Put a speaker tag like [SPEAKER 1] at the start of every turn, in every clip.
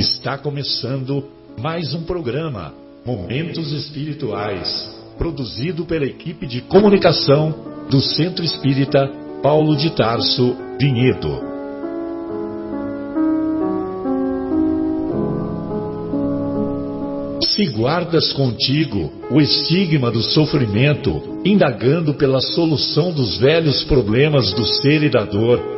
[SPEAKER 1] Está começando mais um programa, Momentos Espirituais, produzido pela equipe de comunicação do Centro Espírita Paulo de Tarso, Vinhedo. Se guardas contigo o estigma do sofrimento, indagando pela solução dos velhos problemas do ser e da dor,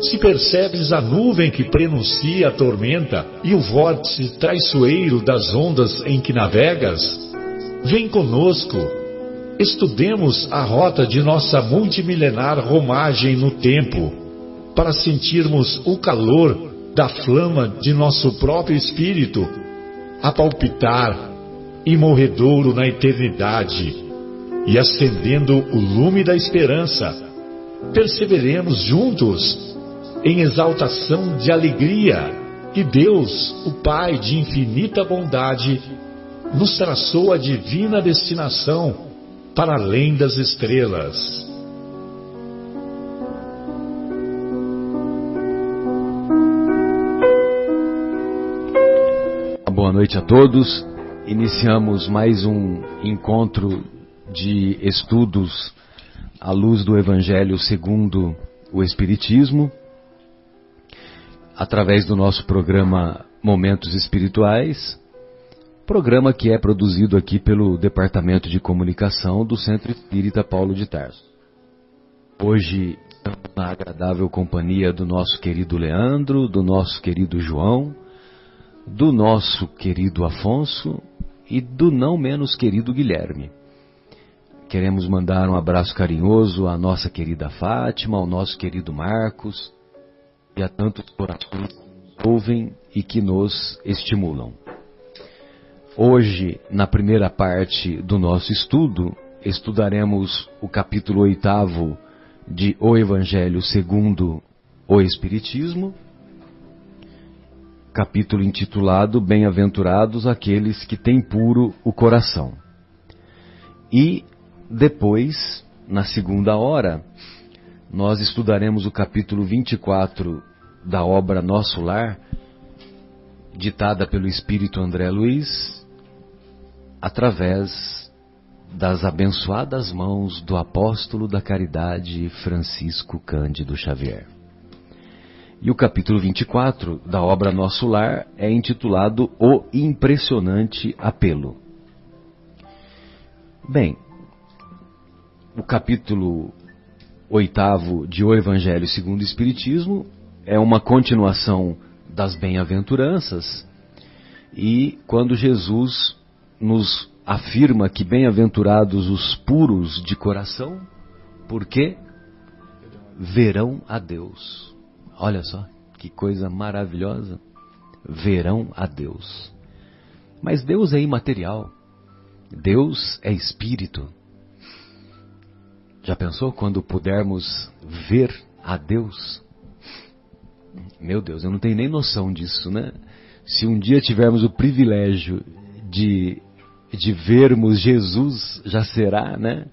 [SPEAKER 1] se percebes a nuvem que prenuncia a tormenta e o vórtice traiçoeiro das ondas em que navegas, vem conosco, estudemos a rota de nossa multimilenar romagem no tempo, para sentirmos o calor da flama de nosso próprio espírito, a palpitar, imorredouro na eternidade, e acendendo o lume da esperança, perseveremos juntos em exaltação de alegria que Deus, o Pai de infinita bondade, nos traçou a divina destinação para além das estrelas.
[SPEAKER 2] Boa noite a todos. Iniciamos mais um encontro de estudos à luz do Evangelho segundo o Espiritismo, através do nosso programa Momentos Espirituais, programa que é produzido aqui pelo Departamento de Comunicação do Centro Espírita Paulo de Tarso. Hoje, na agradável companhia do nosso querido Leandro, do nosso querido João, do nosso querido Afonso e do não menos querido Guilherme. Queremos mandar um abraço carinhoso à nossa querida Fátima, ao nosso querido Marcos e a tantos corações que nos ouvem e que nos estimulam. Hoje, na primeira parte do nosso estudo, estudaremos o capítulo 8º de O Evangelho segundo o Espiritismo, capítulo intitulado Bem-aventurados aqueles que têm puro o coração. E depois, na segunda hora, nós estudaremos o capítulo 24 da obra Nosso Lar, ditada pelo Espírito André Luiz, através das abençoadas mãos do apóstolo da caridade Francisco Cândido Xavier. E o capítulo 24 da obra Nosso Lar é intitulado O Impressionante Apelo. Bem, o capítulo 8º de O Evangelho segundo o Espiritismo é uma continuação das bem-aventuranças, e quando Jesus nos afirma que bem-aventurados os puros de coração, porque verão a Deus. Olha só, que coisa maravilhosa, verão a Deus. Mas Deus é imaterial, Deus é espírito. Já pensou quando pudermos ver a Deus? Meu Deus, eu não tenho nem noção disso, né? Se um dia tivermos o privilégio de vermos Jesus, já será, né?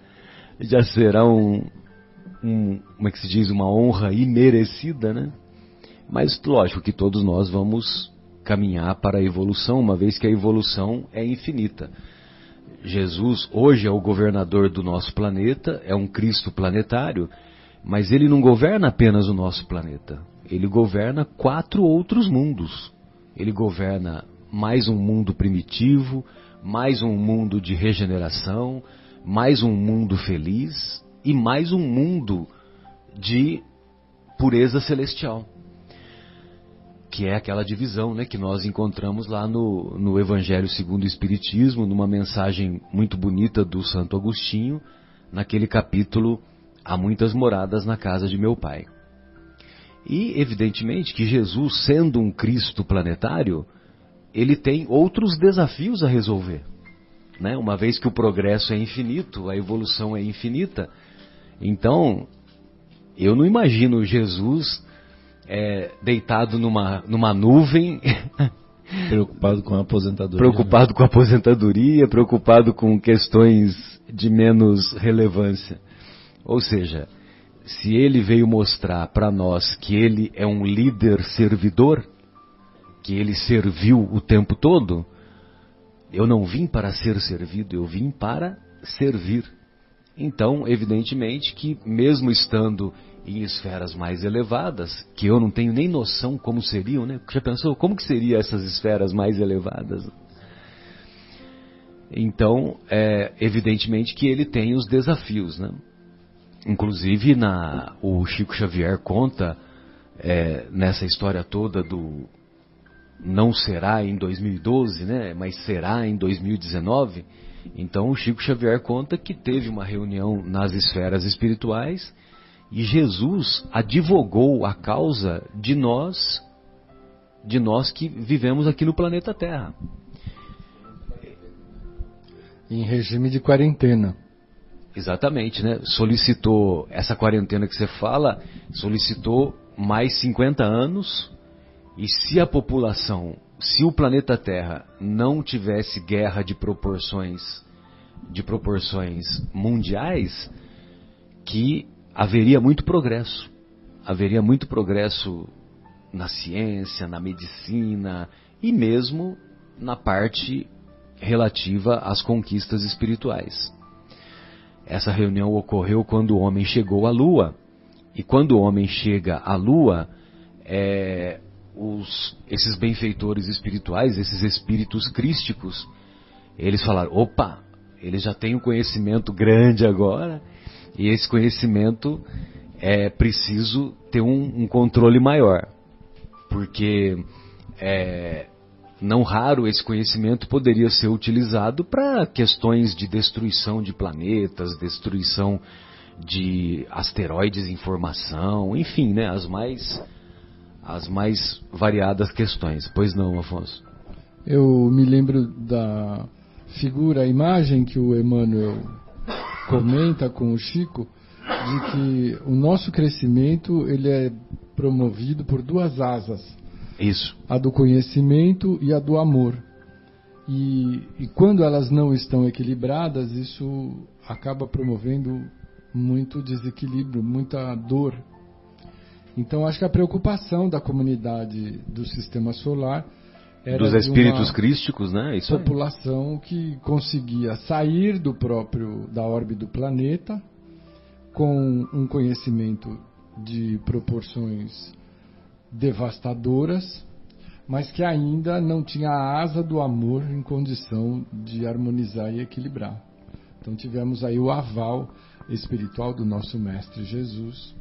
[SPEAKER 2] Já será como é que se diz, uma honra imerecida, né? Mas lógico que todos nós vamos caminhar para a evolução, uma vez que a evolução é infinita. Jesus hoje é o governador do nosso planeta, é um Cristo planetário, mas ele não governa apenas o nosso planeta. Ele governa 4 outros mundos. Ele governa mais um mundo primitivo, mais um mundo de regeneração, mais um mundo feliz e mais um mundo de pureza celestial, que é aquela divisão, né, que nós encontramos lá no Evangelho segundo o Espiritismo, numa mensagem muito bonita do Santo Agostinho, naquele capítulo Há muitas moradas na casa de meu Pai. E, evidentemente, que Jesus, sendo um Cristo planetário, ele tem outros desafios a resolver, né? Uma vez que o progresso é infinito, a evolução é infinita. Então, eu não imagino Jesus deitado numa nuvem,
[SPEAKER 3] preocupado com a aposentadoria.
[SPEAKER 2] Preocupado com a aposentadoria, preocupado com questões de menos relevância. Ou seja, se ele veio mostrar para nós que ele é um líder servidor, que ele serviu o tempo todo, eu não vim para ser servido, eu vim para servir. Então, evidentemente que mesmo estando em esferas mais elevadas, que eu não tenho nem noção como seriam, né? Já pensou como que seriam essas esferas mais elevadas? Então, evidentemente que ele tem os desafios, né? Inclusive, o Chico Xavier conta nessa história toda do não será em 2012, né? Mas será em 2019. Então, o Chico Xavier conta que teve uma reunião nas esferas espirituais e Jesus advogou a causa de nós que vivemos aqui no planeta Terra.
[SPEAKER 4] Em regime de quarentena.
[SPEAKER 2] Exatamente, né? Solicitou, essa quarentena que você fala, solicitou mais 50 anos, e se a população, se o planeta Terra não tivesse guerra de proporções mundiais, que haveria muito progresso na ciência, na medicina e mesmo na parte relativa às conquistas espirituais. Essa reunião ocorreu quando o homem chegou à Lua, e quando o homem chega à Lua, esses benfeitores espirituais, esses espíritos crísticos, eles falaram, opa, eles já têm um conhecimento grande agora, e esse conhecimento é preciso ter um controle maior, porque não raro esse conhecimento poderia ser utilizado para questões de destruição de planetas, destruição de asteroides em formação, enfim, né, as mais variadas questões. Pois não, Afonso?
[SPEAKER 4] Eu me lembro da figura, a imagem que o Emmanuel comenta com o Chico, de que o nosso crescimento ele é promovido por duas asas.
[SPEAKER 2] Isso.
[SPEAKER 4] A do conhecimento e a do amor. E quando elas não estão equilibradas, isso acaba promovendo muito desequilíbrio, muita dor. Então, acho que a preocupação da comunidade do Sistema Solar era
[SPEAKER 2] dos espíritos crísticos, né? Isso
[SPEAKER 4] população que conseguia sair da órbita do planeta com um conhecimento de proporções devastadoras, mas que ainda não tinha a asa do amor em condição de harmonizar e equilibrar. Então tivemos aí o aval espiritual do nosso Mestre Jesus,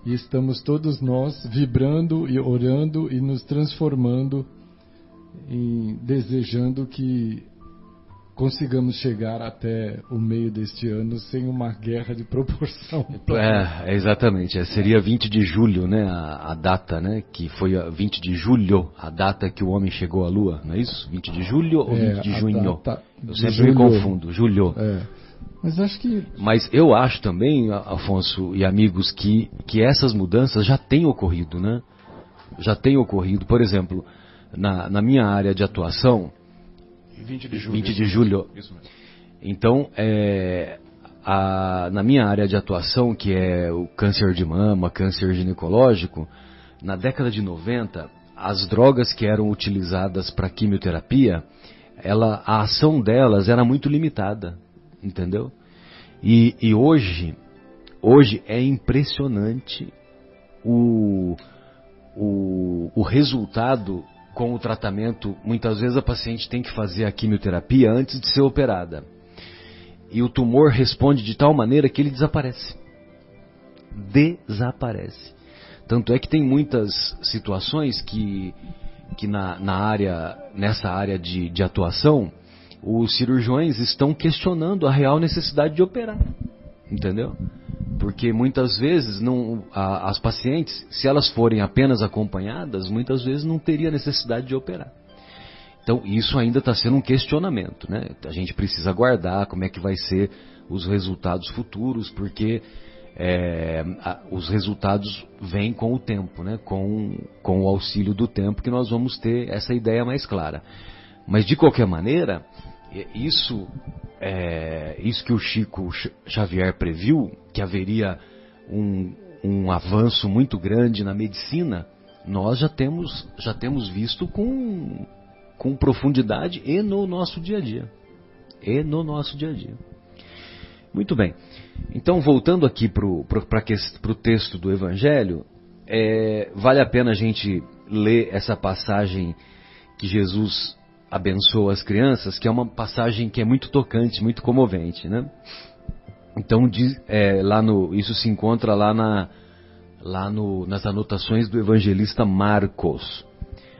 [SPEAKER 4] e estamos todos nós vibrando e orando e nos transformando, desejando que consigamos chegar até o meio deste ano sem uma guerra de proporção.
[SPEAKER 2] Exatamente. Seria 20 de julho, né, a data, né, que foi 20 de julho, a data que o homem chegou à Lua, não é isso? 20 de julho ou 20 de junho? Eu sempre me confundo, julho. Mas eu acho também, Afonso e amigos, que essas mudanças já têm ocorrido, né? Já têm ocorrido. Por exemplo, na minha área de atuação, 20 de julho. Isso mesmo. Então, na minha área de atuação, que é o câncer de mama, câncer ginecológico, na década de 90, as drogas que eram utilizadas para quimioterapia, a ação delas era muito limitada, entendeu? E hoje é impressionante o resultado com o tratamento. Muitas vezes a paciente tem que fazer a quimioterapia antes de ser operada. E o tumor responde de tal maneira que ele desaparece. Desaparece. Tanto é que tem muitas situações que nessa área de atuação, os cirurgiões estão questionando a real necessidade de operar. Entendeu? Porque muitas vezes as pacientes, se elas forem apenas acompanhadas, muitas vezes não teria necessidade de operar. Então isso ainda está sendo um questionamento, né? A gente precisa aguardar como é que vai ser os resultados futuros, porque os resultados vêm com o tempo, né? Com o auxílio do tempo, que nós vamos ter essa ideia mais clara. Mas de qualquer maneira, isso que o Chico Xavier previu, que haveria um avanço muito grande na medicina, nós já temos visto com profundidade e no nosso dia a dia. Muito bem. Então, voltando aqui para o texto do Evangelho, vale a pena a gente ler essa passagem que Jesus abençoa as crianças, que é uma passagem que é muito tocante, muito comovente, né? Então, isso se encontra lá nas anotações do evangelista Marcos.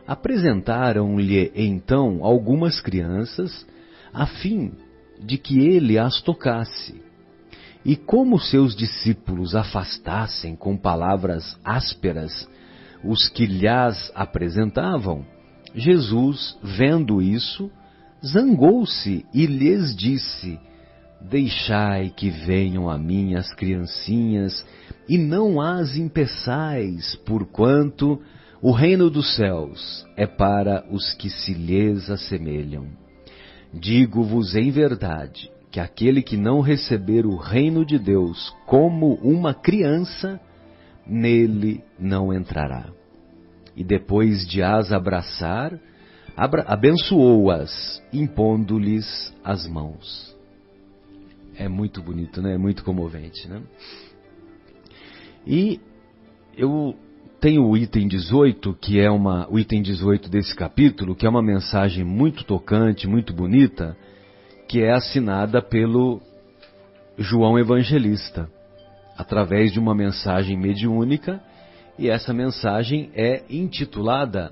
[SPEAKER 2] Apresentaram-lhe então algumas crianças, a fim de que ele as tocasse. E como seus discípulos afastassem com palavras ásperas os que lhas apresentavam, Jesus, vendo isso, zangou-se e lhes disse: deixai que venham a mim as criancinhas, e não as impeçais, porquanto o reino dos céus é para os que se lhes assemelham. Digo-vos em verdade, que aquele que não receber o reino de Deus como uma criança, nele não entrará. E depois de as abraçar, abençoou-as, impondo-lhes as mãos. É muito bonito, né? É muito comovente, né? E eu tenho o item 18, o item 18 desse capítulo, que é uma mensagem muito tocante, muito bonita, que é assinada pelo João Evangelista, através de uma mensagem mediúnica, e essa mensagem é intitulada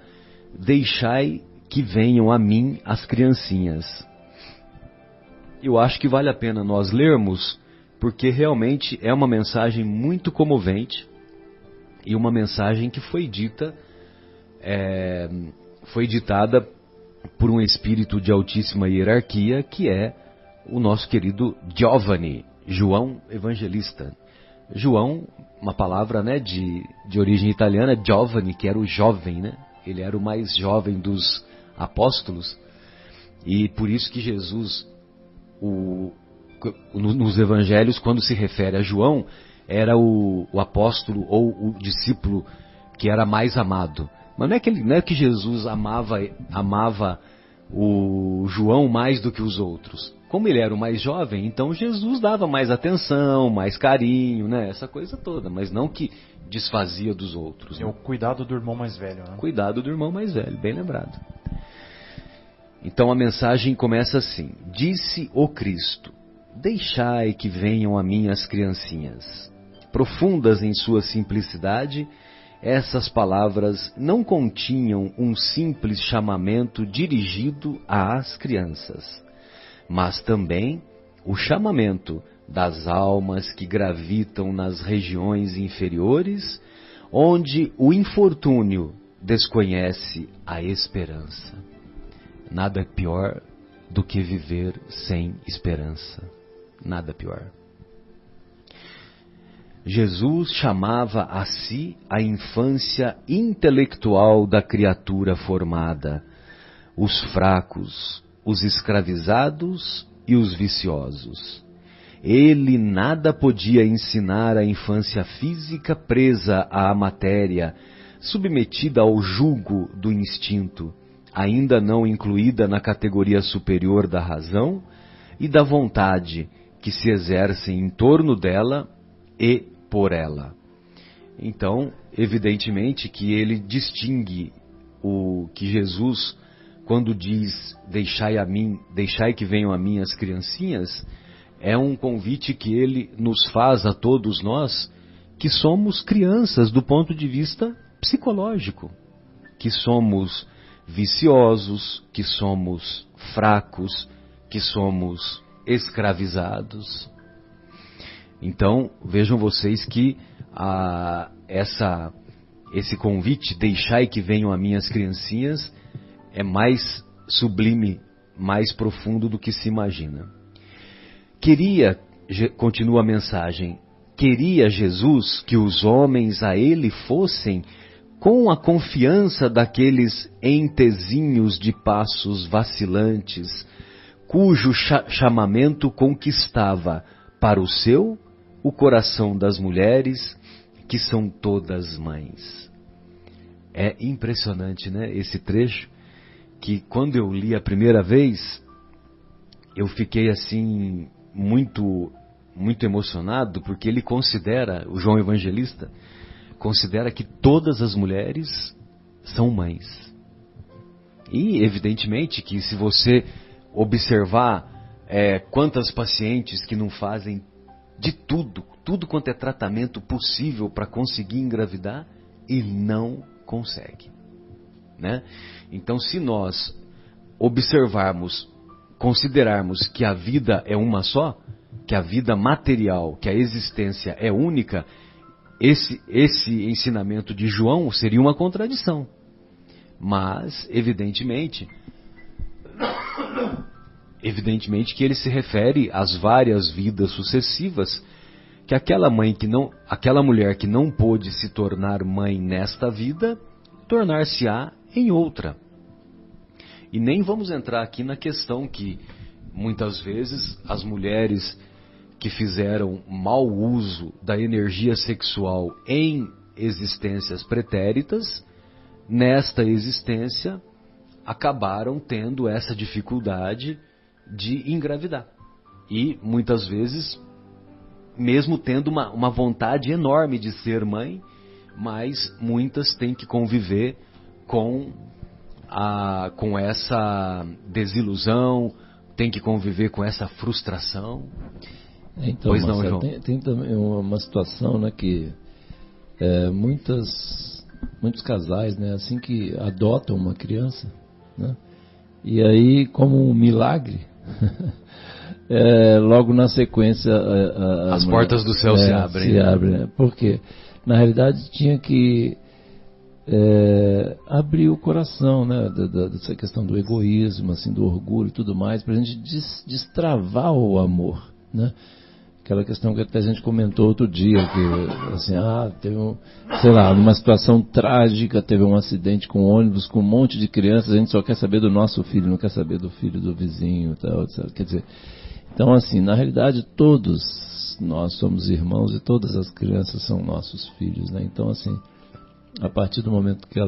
[SPEAKER 2] Deixai que venham a mim as criancinhas. Eu acho que vale a pena nós lermos, porque realmente é uma mensagem muito comovente, e uma mensagem que foi ditada por um espírito de altíssima hierarquia, que é o nosso querido Giovanni, João Evangelista. João, uma palavra, né, de origem italiana, Giovanni, que era o jovem, né? Ele era o mais jovem dos apóstolos, e por isso que Jesus, nos evangelhos, quando se refere a João, era o apóstolo ou o discípulo que era mais amado. Mas não é que Jesus amava o João mais do que os outros. Como ele era o mais jovem, então Jesus dava mais atenção, mais carinho, né? Essa coisa toda, mas não que desfazia dos outros.
[SPEAKER 5] É o cuidado do irmão mais velho, né?
[SPEAKER 2] Cuidado do irmão mais velho, bem lembrado. Então a mensagem começa assim: disse o Cristo: deixai que venham a mim as criancinhas. Profundas em sua simplicidade, essas palavras não continham um simples chamamento dirigido às crianças, mas também o chamamento das almas que gravitam nas regiões inferiores, onde o infortúnio desconhece a esperança. Nada pior do que viver sem esperança. Nada pior. Jesus chamava a si a infância intelectual da criatura formada, os fracos, os escravizados e os viciosos. Ele nada podia ensinar à infância física presa à matéria, submetida ao jugo do instinto, ainda não incluída na categoria superior da razão e da vontade que se exercem em torno dela e por ela. Então, evidentemente que ele distingue o que Jesus, quando diz deixai que venham a mim as criancinhas, é um convite que ele nos faz a todos nós, que somos crianças do ponto de vista psicológico, que somos viciosos, que somos fracos, que somos escravizados. Então, vejam vocês que esse convite, deixai que venham a mim as criancinhas, é mais sublime, mais profundo do que se imagina. Continua a mensagem, queria Jesus que os homens a ele fossem com a confiança daqueles entezinhos de passos vacilantes, cujo chamamento conquistava para o seu o coração das mulheres, que são todas mães. É impressionante, né, esse trecho, que quando eu li a primeira vez, eu fiquei assim, muito emocionado, porque ele considera, o João Evangelista, considera que todas as mulheres são mães. E, evidentemente, que se você observar quantas pacientes que não fazem de tudo quanto é tratamento possível para conseguir engravidar e não consegue, né? Então, se nós considerarmos que a vida é uma só, que a vida material, que a existência é única, esse ensinamento de João seria uma contradição. Mas, evidentemente que ele se refere às várias vidas sucessivas que aquela mulher que não pôde se tornar mãe nesta vida, tornar-se-á em outra. E nem vamos entrar aqui na questão que muitas vezes as mulheres que fizeram mau uso da energia sexual em existências pretéritas, nesta existência acabaram tendo essa dificuldade de engravidar. E muitas vezes, mesmo tendo uma vontade enorme de ser mãe, mas muitas têm que conviver com essa desilusão, têm que conviver com essa frustração.
[SPEAKER 3] Então, pois não, João? Tem também uma situação, né, que muitos casais, né, assim que adotam uma criança, né, e aí, como um milagre, logo na sequência
[SPEAKER 2] as portas do céu se abrem.
[SPEAKER 3] Né? Porque, na realidade, tinha que abrir o coração, né, dessa questão do egoísmo, assim, do orgulho e tudo mais, para a gente destravar o amor, né? Aquela questão que até a gente comentou outro dia, que assim, teve numa situação trágica, teve um acidente com ônibus, com um monte de crianças, a gente só quer saber do nosso filho, não quer saber do filho do vizinho, tal, sabe? Quer dizer, então assim, na realidade todos nós somos irmãos e todas as crianças são nossos filhos, né? Então assim, a partir do momento que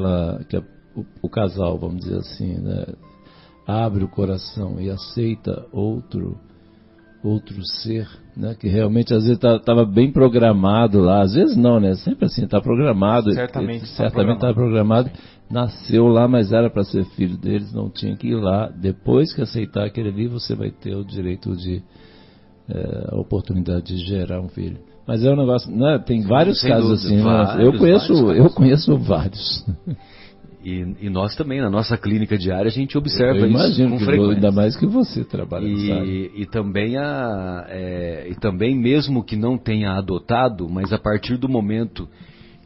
[SPEAKER 3] o casal, vamos dizer assim, né, abre o coração e aceita outro ser, né, que realmente às vezes estava bem programado lá, às vezes não, né, sempre assim, está programado, certamente está programado, nasceu lá, mas era para ser filho deles, não tinha que ir lá, depois que aceitar aquele ali, você vai ter o direito a oportunidade de gerar um filho. Mas é um negócio, né, tem vários casos assim, eu conheço vários.
[SPEAKER 2] E nós também, na nossa clínica diária, a gente observa isso com frequência.
[SPEAKER 3] Ainda mais que você trabalha nessa área.
[SPEAKER 2] E também, mesmo que não tenha adotado, mas a partir do momento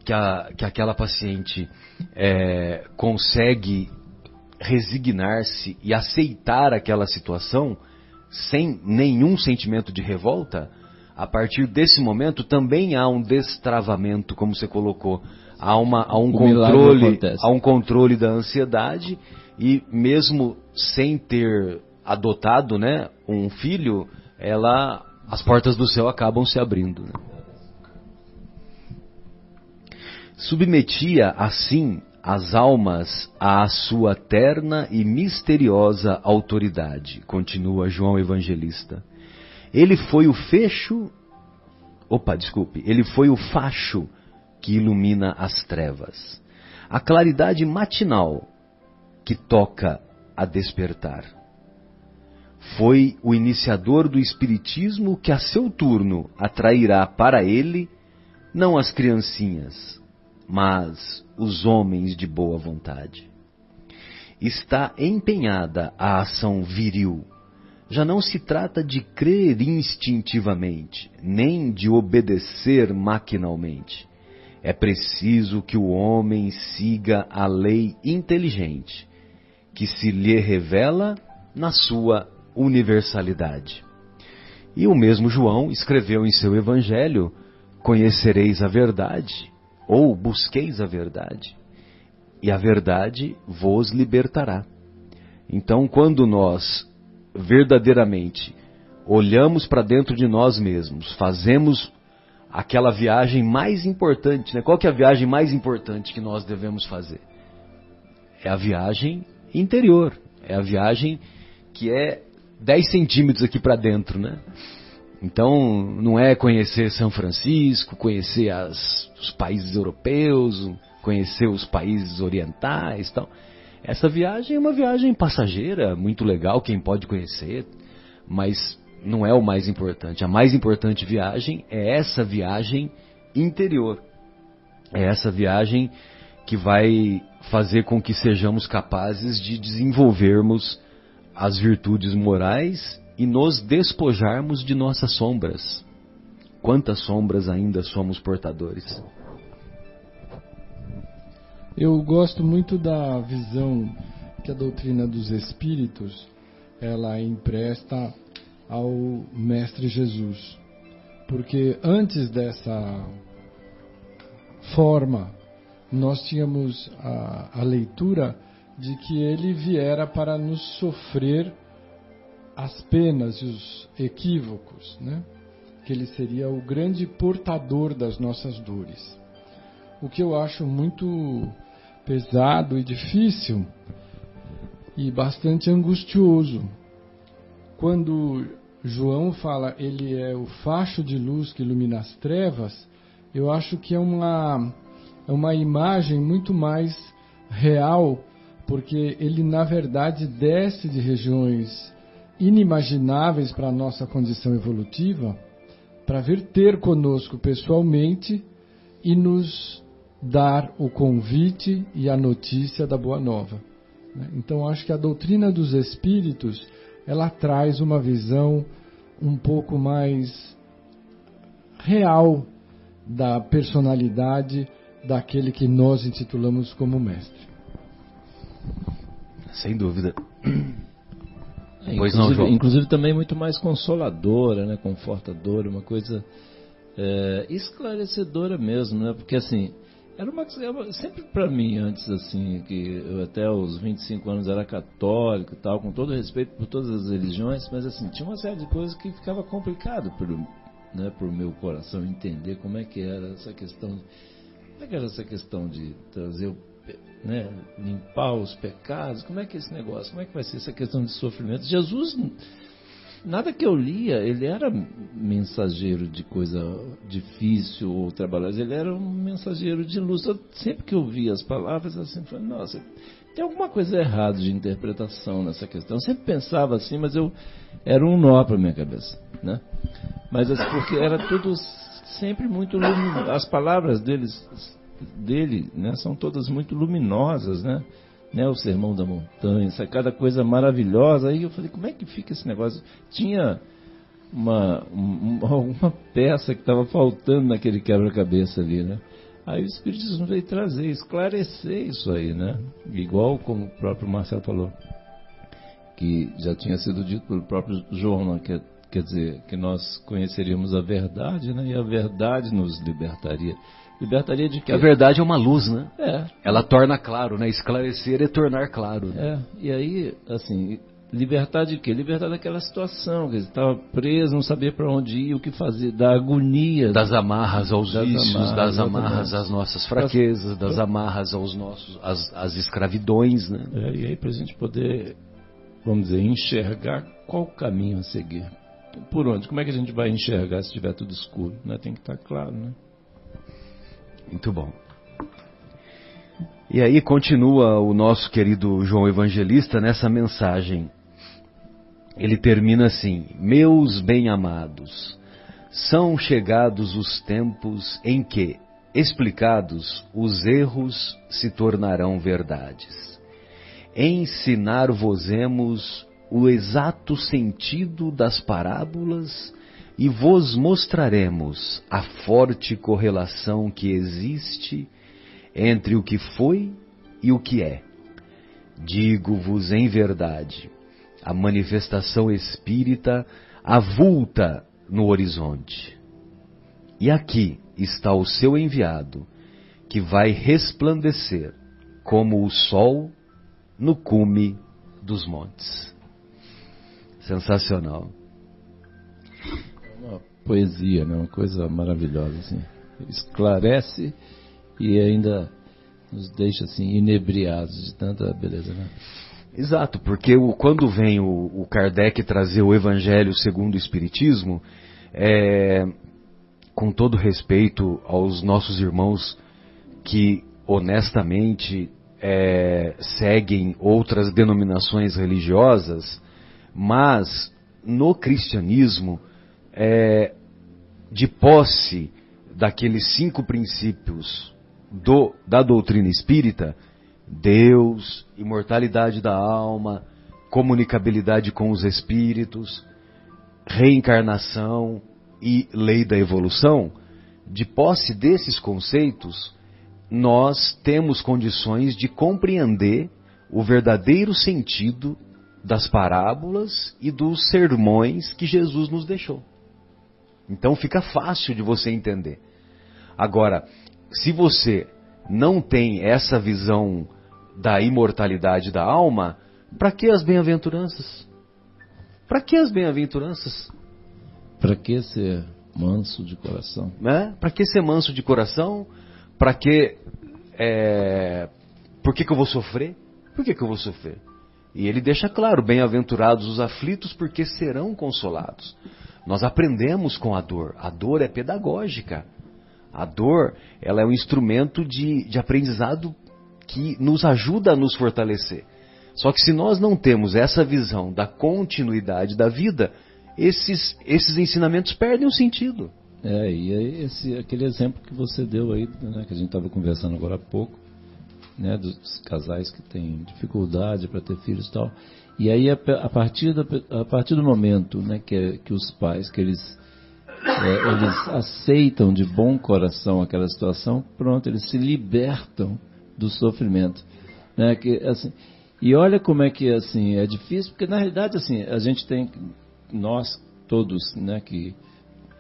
[SPEAKER 2] que aquela paciente consegue resignar-se e aceitar aquela situação, sem nenhum sentimento de revolta, a partir desse momento também há um destravamento, como você colocou. Há um controle da ansiedade, e mesmo sem ter adotado, né, um filho, as portas do céu acabam se abrindo, né? Submetia assim as almas à sua terna e misteriosa autoridade, continua João Evangelista. Ele foi o facho que ilumina as trevas, a claridade matinal que toca a despertar. Foi o iniciador do espiritismo que a seu turno atrairá para ele não as criancinhas, mas os homens de boa vontade. Está empenhada a ação viril. Já não se trata de crer instintivamente, nem de obedecer maquinalmente. É preciso que o homem siga a lei inteligente, que se lhe revela na sua universalidade. E o mesmo João escreveu em seu Evangelho: conhecereis a verdade, ou busqueis a verdade, e a verdade vos libertará. Então, quando nós verdadeiramente olhamos para dentro de nós mesmos, fazemos aquela viagem mais importante, né? Qual que é a viagem mais importante que nós devemos fazer? é a viagem interior, é a viagem que é 10 centímetros aqui para dentro, né? Então, não é conhecer São Francisco, conhecer os países europeus, conhecer os países orientais e tal. Essa viagem é uma viagem passageira, muito legal, quem pode conhecer, mas não é o mais importante. A mais importante viagem é essa viagem interior. É essa viagem que vai fazer com que sejamos capazes de desenvolvermos as virtudes morais e nos despojarmos de nossas sombras. Quantas sombras ainda somos portadores?
[SPEAKER 4] Eu gosto muito da visão que a doutrina dos espíritos ela empresta ao Mestre Jesus, porque antes dessa forma nós tínhamos a leitura de que ele viera para nos sofrer as penas e os equívocos, né? Que ele seria o grande portador das nossas dores. O que eu acho muito pesado e difícil e bastante angustioso. Quando João fala ele é o facho de luz que ilumina as trevas, eu acho que é uma imagem muito mais real, porque ele na verdade desce de regiões inimagináveis para a nossa condição evolutiva, para vir ter conosco pessoalmente e nos dar o convite e a notícia da Boa Nova. Então acho que a doutrina dos Espíritos ela traz uma visão um pouco mais real da personalidade daquele que nós intitulamos como mestre.
[SPEAKER 2] Sem dúvida.
[SPEAKER 3] Inclusive também muito mais consoladora, né, confortadora, uma coisa esclarecedora mesmo, né, porque assim, era sempre para mim antes assim, que eu até aos 25 anos era católico e tal, com todo respeito por todas as religiões, mas assim, tinha uma série de coisas que ficava complicado pro meu coração entender como é que era essa questão, de trazer né, limpar os pecados, como é que é esse negócio, como é que vai ser essa questão de sofrimento. Jesus, nada que eu lia, ele era mensageiro de coisa difícil ou trabalhosa, ele era um mensageiro de luz. Sempre que eu via as palavras, assim, eu falei, nossa, tem alguma coisa errada de interpretação nessa questão. Eu sempre pensava assim, mas era um nó para minha cabeça, né? Mas assim, porque era tudo sempre muito luminoso. As palavras dele, né, são todas muito luminosas, né? O Sermão da Montanha, cada coisa maravilhosa. Aí eu falei, como é que fica esse negócio? Tinha alguma peça que estava faltando naquele quebra-cabeça ali, né? Aí o Espiritismo veio trazer, esclarecer isso aí, né? Igual como o próprio Marcelo falou, que já tinha sido dito pelo próprio João, né? Quer dizer, que nós conheceríamos a verdade, né? E a verdade nos libertaria. Libertaria de quê?
[SPEAKER 2] A verdade é uma luz, né?
[SPEAKER 3] É.
[SPEAKER 2] Ela torna claro, né? Esclarecer é tornar claro. Né?
[SPEAKER 3] E aí, assim, libertar de quê? Libertar daquela situação, que estava preso, não sabia para onde ir, o que fazer, da agonia.
[SPEAKER 2] Das amarras aos vícios, das amarras às nossas fraquezas, das amarras às escravidões, né?
[SPEAKER 3] E aí para a gente poder, vamos dizer, enxergar qual o caminho a seguir. Por onde? Como é que a gente vai enxergar se estiver tudo escuro? Né? Tem que estar claro, né?
[SPEAKER 2] Muito bom. E aí continua o nosso querido João Evangelista nessa mensagem. Ele termina assim: meus bem-amados, são chegados os tempos em que, explicados, os erros se tornarão verdades. Ensinar-vos-emos o exato sentido das parábolas e vos mostraremos a forte correlação que existe entre o que foi e o que é. Digo-vos em verdade, a manifestação espírita avulta no horizonte. E aqui está o seu enviado, que vai resplandecer como o sol no cume dos montes. Sensacional.
[SPEAKER 3] Uma poesia, né? Uma coisa maravilhosa, assim. Esclarece e ainda nos deixa assim inebriados de tanta beleza, né?
[SPEAKER 2] Exato, porque quando vem o Kardec trazer o Evangelho segundo o Espiritismo, com todo respeito aos nossos irmãos que honestamente seguem outras denominações religiosas, mas no cristianismo, de posse daqueles 5 princípios da doutrina espírita, Deus, imortalidade da alma, comunicabilidade com os espíritos, reencarnação e lei da evolução, de posse desses conceitos, nós temos condições de compreender o verdadeiro sentido das parábolas e dos sermões que Jesus nos deixou. Então fica fácil de você entender. Agora, se você não tem essa visão da imortalidade da alma, para que as bem-aventuranças? Para que as bem-aventuranças?
[SPEAKER 3] Para que ser manso de coração?
[SPEAKER 2] Para que ser manso de coração? Para que... por que eu vou sofrer? Por que eu vou sofrer? E ele deixa claro, bem-aventurados os aflitos, porque serão consolados. Nós aprendemos com a dor. A dor é pedagógica. A dor, ela é um instrumento de aprendizado que nos ajuda a nos fortalecer. Só que se nós não temos essa visão da continuidade da vida, esses ensinamentos perdem o sentido.
[SPEAKER 3] E aí aquele exemplo que você deu aí, né, que a gente estava conversando agora há pouco, né, dos casais que têm dificuldade para ter filhos e tal. E aí a partir do momento, né, que os pais, que eles aceitam de bom coração aquela situação, pronto, eles se libertam do sofrimento, né? E olha como é que assim é difícil, porque na realidade assim a gente tem, nós todos, né, que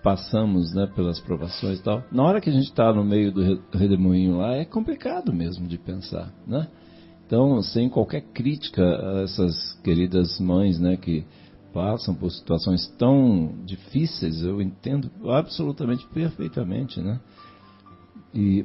[SPEAKER 3] passamos, né, pelas provações e tal, na hora que a gente está no meio do redemoinho lá, é complicado mesmo de pensar, né? Então, sem qualquer crítica a essas queridas mães, né, que passam por situações tão difíceis, eu entendo absolutamente, perfeitamente, né?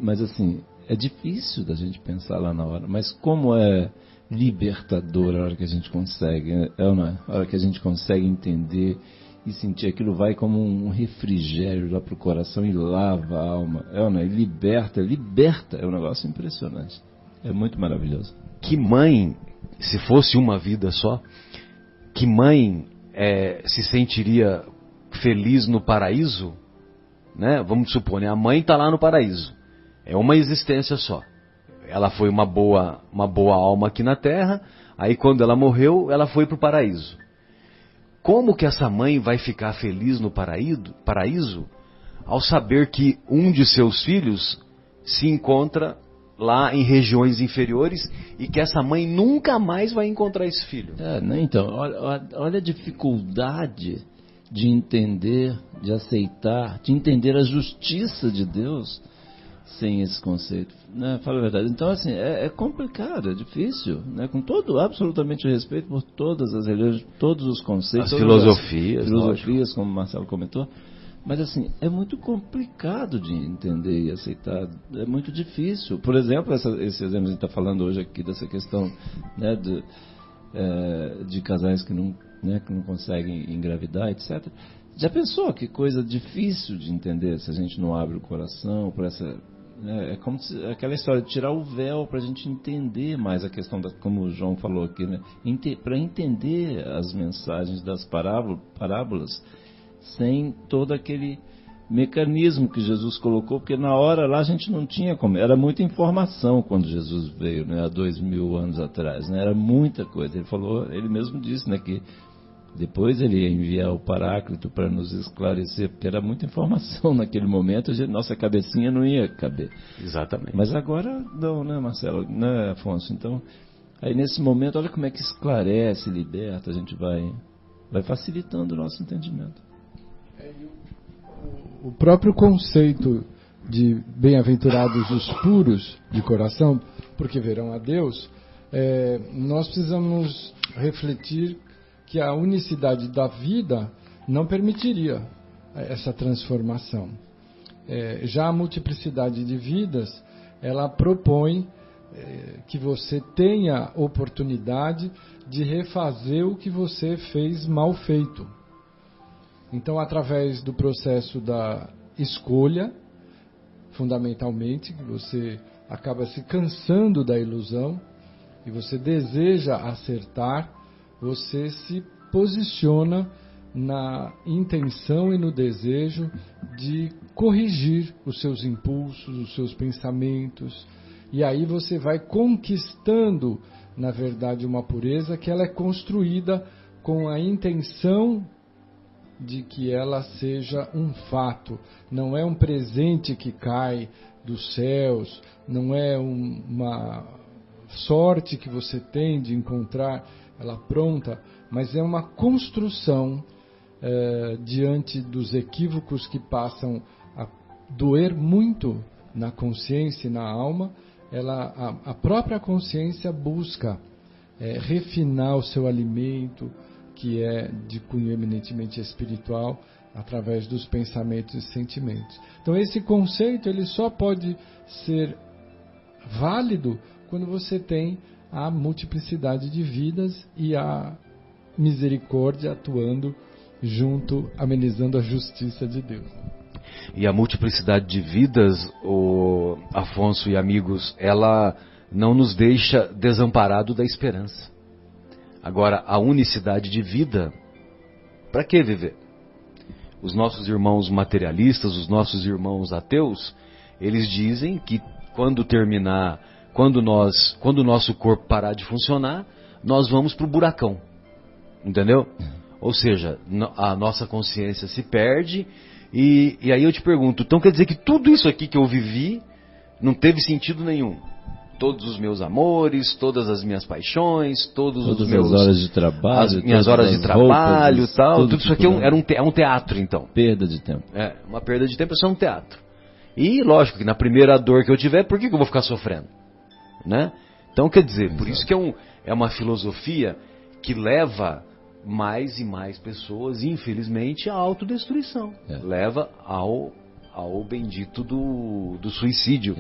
[SPEAKER 3] Mas assim, é difícil da gente pensar lá na hora, mas como é libertador a hora que a gente consegue, ou não é? A hora que a gente consegue entender e sentir aquilo, vai como um refrigério lá pro coração e lava a alma, ou não é? Liberta, é um negócio impressionante, é muito maravilhoso.
[SPEAKER 2] Que mãe, se fosse uma vida só, que mãe se sentiria feliz no paraíso, né? Vamos supor, né? A mãe está lá no paraíso, é uma existência só. Ela foi uma boa alma aqui na Terra, aí quando ela morreu, ela foi para o paraíso. Como que essa mãe vai ficar feliz no paraíso ao saber que um de seus filhos se encontra lá em regiões inferiores e que essa mãe nunca mais vai encontrar esse filho?
[SPEAKER 3] Então, olha a dificuldade de entender, de aceitar, de entender a justiça de Deus sem esse conceito, né? Fala a verdade. Então, assim, é complicado, é difícil, né? Com absolutamente respeito por todas as religiões, todos os conceitos,
[SPEAKER 2] as filosofias,
[SPEAKER 3] como o Marcelo comentou. Mas, assim, é muito complicado de entender e aceitar, é muito difícil. Por exemplo, esse exemplo que a gente está falando hoje aqui, dessa questão, né, de casais que não conseguem engravidar, etc. Já pensou que coisa difícil de entender se a gente não abre o coração para essa... É como aquela história de tirar o véu para a gente entender mais a questão, como o João falou aqui, né? Para entender as mensagens das parábolas, sem todo aquele mecanismo que Jesus colocou, porque na hora lá a gente não tinha como, era muita informação quando Jesus veio, né, há 2000 anos atrás, né, era muita coisa. Ele mesmo disse, né, que depois ele ia enviar o Paráclito para nos esclarecer, porque era muita informação naquele momento, nossa cabecinha não ia caber.
[SPEAKER 2] Exatamente.
[SPEAKER 3] Mas agora não, né, Marcelo, né, Afonso? Então, aí nesse momento, olha como é que esclarece, liberta, a gente vai facilitando o nosso entendimento.
[SPEAKER 4] O próprio conceito de bem-aventurados os puros de coração, porque verão a Deus, nós precisamos refletir que a unicidade da vida não permitiria essa transformação. Já a multiplicidade de vidas, ela propõe que você tenha oportunidade de refazer o que você fez mal feito. Então, através do processo da escolha, fundamentalmente, que você acaba se cansando da ilusão e você deseja acertar, você se posiciona na intenção e no desejo de corrigir os seus impulsos, os seus pensamentos, e aí você vai conquistando, na verdade, uma pureza que ela é construída com a intenção de que ela seja um fato, não é um presente que cai dos céus, não é uma sorte que você tem de encontrar ela pronta, mas é uma construção diante dos equívocos que passam a doer muito na consciência e na alma. A própria consciência busca refinar o seu alimento, que é de cunho eminentemente espiritual, através dos pensamentos e sentimentos. Então esse conceito ele só pode ser válido quando você tem a multiplicidade de vidas e a misericórdia atuando junto, amenizando a justiça de Deus.
[SPEAKER 2] E a multiplicidade de vidas, Afonso e amigos, ela não nos deixa desamparado da esperança. Agora, a unicidade de vida, para que viver? Os nossos irmãos materialistas, os nossos irmãos ateus, eles dizem que quando o nosso corpo parar de funcionar, nós vamos para o buracão. Entendeu? Ou seja, a nossa consciência se perde, e aí eu te pergunto, então quer dizer que tudo isso aqui que eu vivi não teve sentido nenhum? Todos os meus amores, todas as minhas paixões, todas
[SPEAKER 3] as horas de trabalho,
[SPEAKER 2] as minhas horas de trabalho, tal, tudo isso aqui é um teatro, então.
[SPEAKER 3] Perda de tempo.
[SPEAKER 2] É, uma perda de tempo, isso é um teatro. E lógico que na primeira dor que eu tiver, por que eu vou ficar sofrendo? Né? Então quer dizer, por isso que é uma filosofia que leva mais e mais pessoas, infelizmente, à autodestruição. Leva ao bendito do suicídio,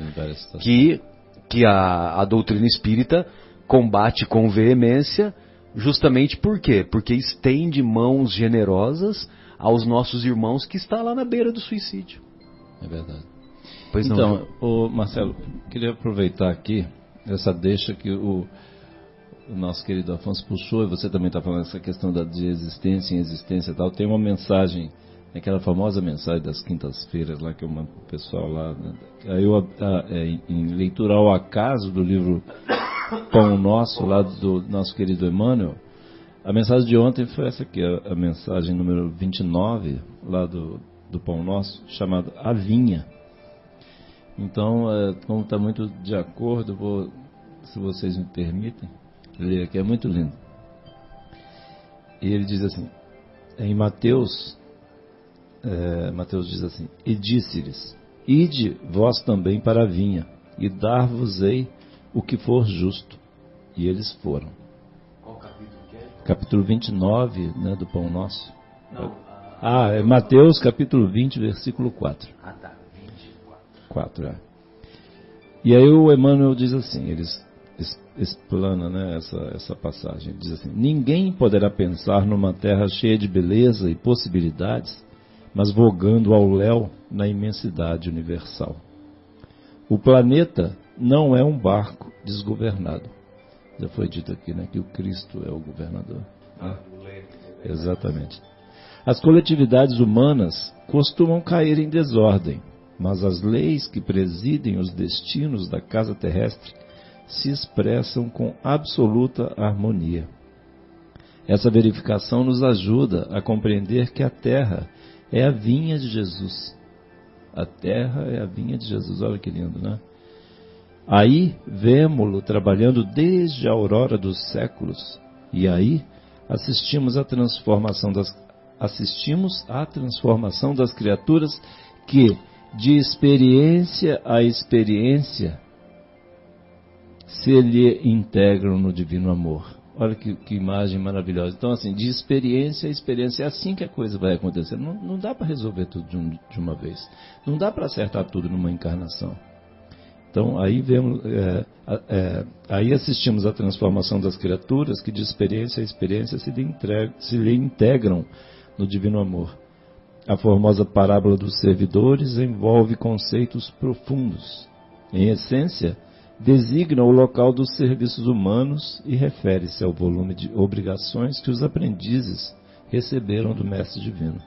[SPEAKER 2] que a doutrina espírita combate com veemência, justamente por quê? Porque estende mãos generosas aos nossos irmãos que estão lá na beira do suicídio.
[SPEAKER 3] É verdade.
[SPEAKER 2] Pois
[SPEAKER 3] então, Marcelo, queria aproveitar aqui essa deixa que o nosso querido Afonso puxou, e você também está falando essa questão de existência em existência e tal. Tem uma mensagem, aquela famosa mensagem das quintas-feiras lá que eu mando pro pessoal lá, né? Aí eu, em leitura ao acaso do livro Pão Nosso, lá do nosso querido Emmanuel, a mensagem de ontem foi essa aqui, a mensagem número 29, lá do Pão Nosso, chamada A Vinha. Então, como está muito de acordo, vou, se vocês me permitem, ler aqui, é muito lindo. E ele diz assim, em Mateus diz assim, e disse-lhes, ide vós também para a vinha, e dar-vos-ei o que for justo. E eles foram.
[SPEAKER 2] Qual capítulo que é?
[SPEAKER 3] Capítulo 29, né, do Pão Nosso. Não, é Mateus capítulo 20, versículo 4.
[SPEAKER 2] Ah, tá, 24.
[SPEAKER 3] 4, E aí o Emmanuel diz assim, eles explana, né, essa passagem. Ele diz assim, ninguém poderá pensar numa terra cheia de beleza e possibilidades, mas vogando ao léu na imensidade universal. O planeta não é um barco desgovernado. Já foi dito aqui, né, que o Cristo é o governador. Né? Exatamente. As coletividades humanas costumam cair em desordem, mas as leis que presidem os destinos da casa terrestre se expressam com absoluta harmonia. Essa verificação nos ajuda a compreender que a Terra é a vinha de Jesus. A Terra é a vinha de Jesus, olha que lindo, né? Aí vemo-lo trabalhando desde a aurora dos séculos, e aí assistimos à transformação das criaturas que, de experiência a experiência, se lhe integram no divino amor. Olha que imagem maravilhosa. Então, assim, de experiência a experiência, é assim que a coisa vai acontecer. Não dá para resolver tudo de uma vez. Não dá para acertar tudo numa encarnação. Então aí vemos, aí assistimos à transformação das criaturas que de experiência a experiência se lhe integram no divino amor. A formosa parábola dos servidores envolve conceitos profundos. Em essência, designa o local dos serviços humanos e refere-se ao volume de obrigações que os aprendizes receberam do Mestre Divino.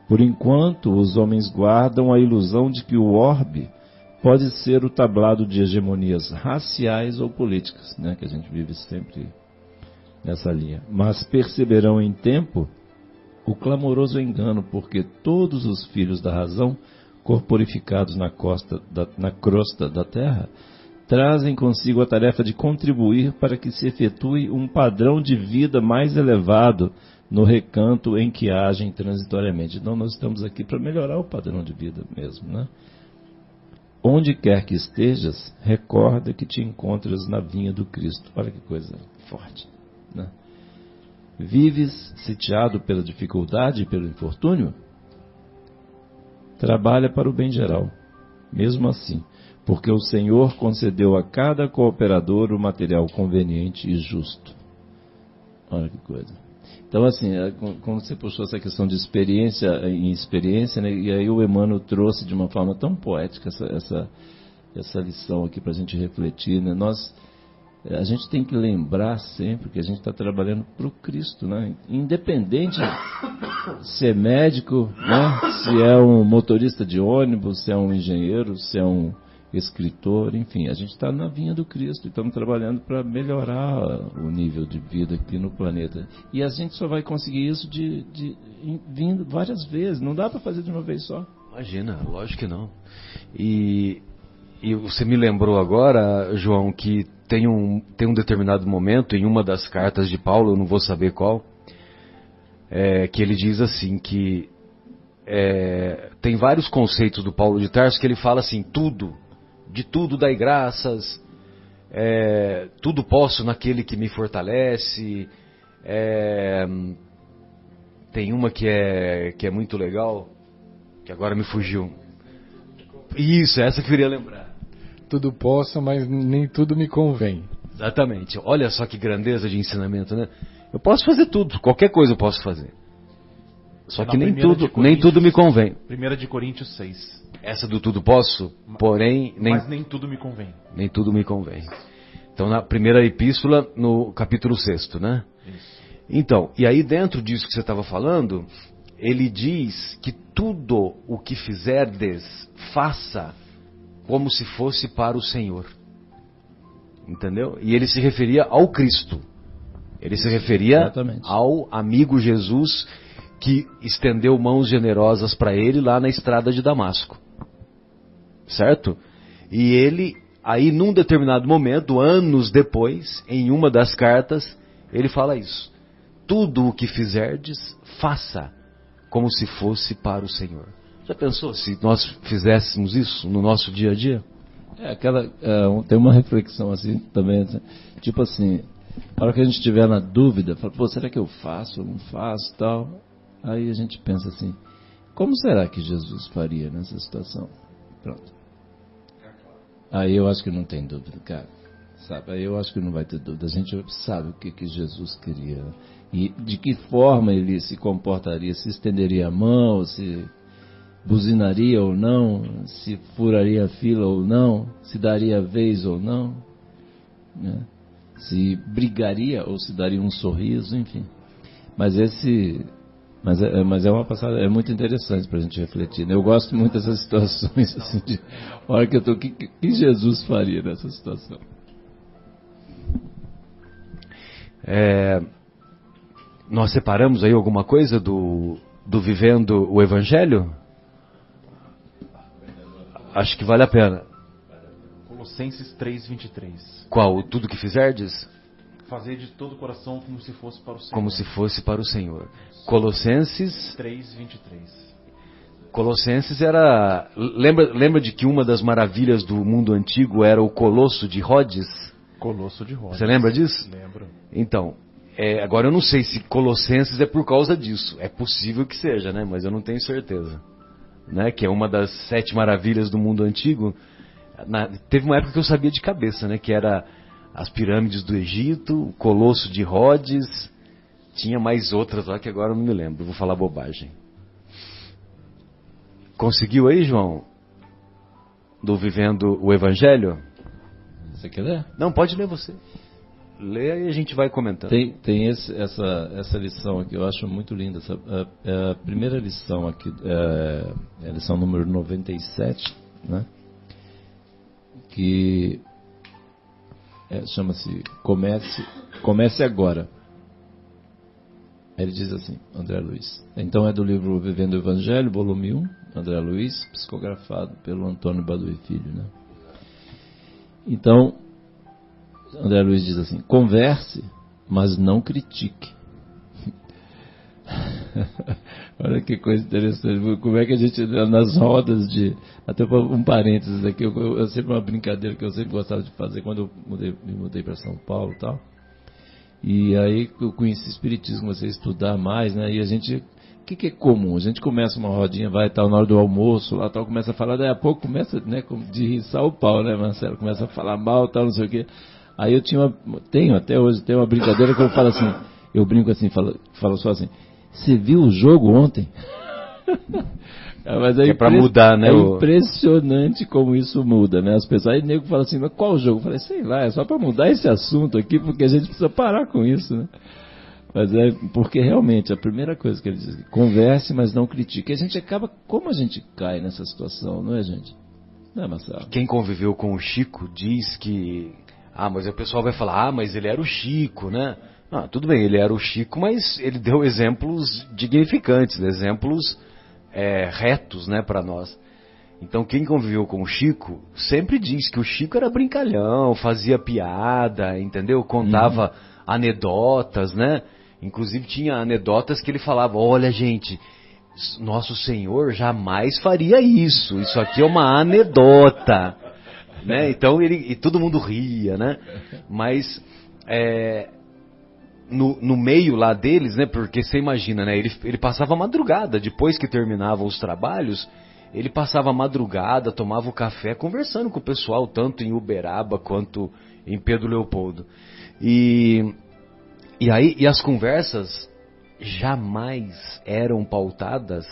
[SPEAKER 3] Por enquanto, os homens guardam a ilusão de que o orbe pode ser o tablado de hegemonias raciais ou políticas, né, que a gente vive sempre nessa linha. Mas perceberão em tempo o clamoroso engano, porque todos os filhos da razão, corporificados na crosta da terra, trazem consigo a tarefa de contribuir para que se efetue um padrão de vida mais elevado no recanto em que agem transitoriamente. Então nós estamos aqui para melhorar o padrão de vida mesmo, né? Onde quer que estejas, recorda que te encontras na vinha do Cristo. Olha que coisa forte, né? Vives sitiado pela dificuldade e pelo infortúnio? Trabalha para o bem geral, mesmo assim, porque o Senhor concedeu a cada cooperador o material conveniente e justo. Olha que coisa. Então, assim, como você puxou essa questão de experiência em experiência, né, e aí o Emmanuel trouxe de uma forma tão poética essa lição aqui para a gente refletir, né? A gente tem que lembrar sempre que a gente está trabalhando para o Cristo, né? Independente se é médico, né? Se é um motorista de ônibus, se é um engenheiro, se é um escritor, enfim, a gente está na vinha do Cristo e estamos trabalhando para melhorar o nível de vida aqui no planeta. E a gente só vai conseguir isso vindo várias vezes, não dá para fazer de uma vez só.
[SPEAKER 2] Imagina, lógico que não. E você me lembrou agora, João, que tem um determinado momento em uma das cartas de Paulo, eu não vou saber qual, que ele diz assim que tem vários conceitos do Paulo de Tarso que ele fala assim, de tudo dai graças, tudo posso naquele que me fortalece. Tem uma que é muito legal, que agora me fugiu. Isso, essa que eu queria lembrar.
[SPEAKER 4] Tudo posso, mas nem tudo me convém.
[SPEAKER 2] Exatamente. Olha só que grandeza de ensinamento, né? Eu posso fazer tudo, qualquer coisa eu posso fazer. Só que nem tudo me convém.
[SPEAKER 5] 1 de Coríntios 6.
[SPEAKER 2] Essa do tudo posso, porém...
[SPEAKER 5] Mas nem tudo me convém.
[SPEAKER 2] Nem tudo me convém. Então, na primeira epístola, no capítulo 6º, né?
[SPEAKER 5] Isso.
[SPEAKER 2] Então, e aí dentro disso que você estava falando, ele diz que tudo o que fizerdes, faça como se fosse para o Senhor. Entendeu? E ele se referia ao Cristo. Ele se referia
[SPEAKER 3] Exatamente.
[SPEAKER 2] Ao amigo Jesus que estendeu mãos generosas para ele lá na estrada de Damasco. Certo? E ele, aí num determinado momento, anos depois, em uma das cartas, ele fala isso. Tudo o que fizerdes, faça como se fosse para o Senhor. Já pensou se nós fizéssemos isso no nosso dia a dia?
[SPEAKER 3] Tem uma reflexão assim também, tipo assim, na hora que a gente estiver na dúvida, fala, pô, será que eu faço ou não faço, tal? Aí a gente pensa assim, como será que Jesus faria nessa situação? Pronto. Aí eu acho que não tem dúvida, cara. Sabe? Aí eu acho que não vai ter dúvida. A gente sabe o que Jesus queria. E de que forma ele se comportaria, se estenderia a mão, se buzinaria ou não, se furaria a fila ou não, se daria a vez ou não, né? Se brigaria ou se daria um sorriso, enfim. Mas é uma passada, é muito interessante para a gente refletir, né? Eu gosto muito dessas situações assim, de hora que eu tô, o que Jesus faria nessa situação?
[SPEAKER 2] Nós separamos aí alguma coisa do vivendo o Evangelho? Acho que vale a pena.
[SPEAKER 5] Colossenses 3:23.
[SPEAKER 2] Qual? Tudo que fizerdes?
[SPEAKER 5] Fazer de todo o coração como se fosse para o Senhor.
[SPEAKER 2] Como se fosse para o Senhor. Colossenses
[SPEAKER 5] 3:23.
[SPEAKER 2] Colossenses era... Lembra de que uma das maravilhas do mundo antigo era o Colosso de Rhodes?
[SPEAKER 5] Colosso de Rhodes.
[SPEAKER 2] Você lembra disso?
[SPEAKER 5] Lembro.
[SPEAKER 2] Então, agora eu não sei se Colossenses é por causa disso. É possível que seja, né? Mas eu não tenho certeza. Né? Que é uma das 7 maravilhas do mundo antigo. teve uma época que eu sabia de cabeça, né? Que era as pirâmides do Egito, o Colosso de Rhodes, tinha mais outras lá que agora eu não me lembro, vou falar bobagem. Conseguiu aí, João? Do Vivendo o Evangelho?
[SPEAKER 3] Você quer ler?
[SPEAKER 2] Não, pode ler você. Lê e a gente vai comentando.
[SPEAKER 3] Tem essa lição aqui, eu acho muito linda. A primeira lição aqui, é a lição número 97, né? Que chama-se Comece Agora. Ele diz assim, André Luiz. Então é do livro Vivendo o Evangelho, volume 1, André Luiz, psicografado pelo Antônio Baduy Filho, né? Então, André Luiz diz assim: converse, mas não critique. Olha que coisa interessante. Como é que a gente, nas rodas de... Até um parênteses aqui, eu sempre uma brincadeira que eu sempre gostava de fazer quando eu me mudei para São Paulo e tal. E aí eu conheci Espiritismo, comecei a estudar mais, né? E a gente... O que é comum? A gente começa uma rodinha, vai tal, na hora do almoço, lá tal, começa a falar, daí a pouco começa, né, de riçar o pau, né, Marcelo? Começa a falar mal, tal, não sei o quê. Aí eu tenho até hoje, uma brincadeira que eu falo assim, eu brinco assim, falo só assim, você viu o jogo ontem? Mas é
[SPEAKER 2] para mudar, né?
[SPEAKER 3] É impressionante como isso muda, né? As pessoas, aí o nego fala assim, mas qual jogo? Eu falei, sei lá, é só para mudar esse assunto aqui, porque a gente precisa parar com isso, né? Mas é porque realmente a primeira coisa que ele diz, converse, mas não critique. A gente acaba, como a gente cai nessa situação, não é, gente? Não é, Marcelo?
[SPEAKER 2] Quem conviveu com o Chico diz que, mas o pessoal vai falar, mas ele era o Chico, né? Tudo bem, ele era o Chico, mas ele deu exemplos dignificantes, exemplos retos, né, para nós. Então quem conviveu com o Chico sempre diz que o Chico era brincalhão, fazia piada, entendeu? Contava anedotas, né? Inclusive tinha anedotas que ele falava, olha gente, nosso Senhor jamais faria isso aqui é uma anedota, né? Então e todo mundo ria, né? Mas no meio lá deles, né? Porque você imagina, né? Ele passava a madrugada, depois que terminavam os trabalhos, ele passava a madrugada, tomava o café, conversando com o pessoal, tanto em Uberaba quanto em Pedro Leopoldo. E as conversas jamais eram pautadas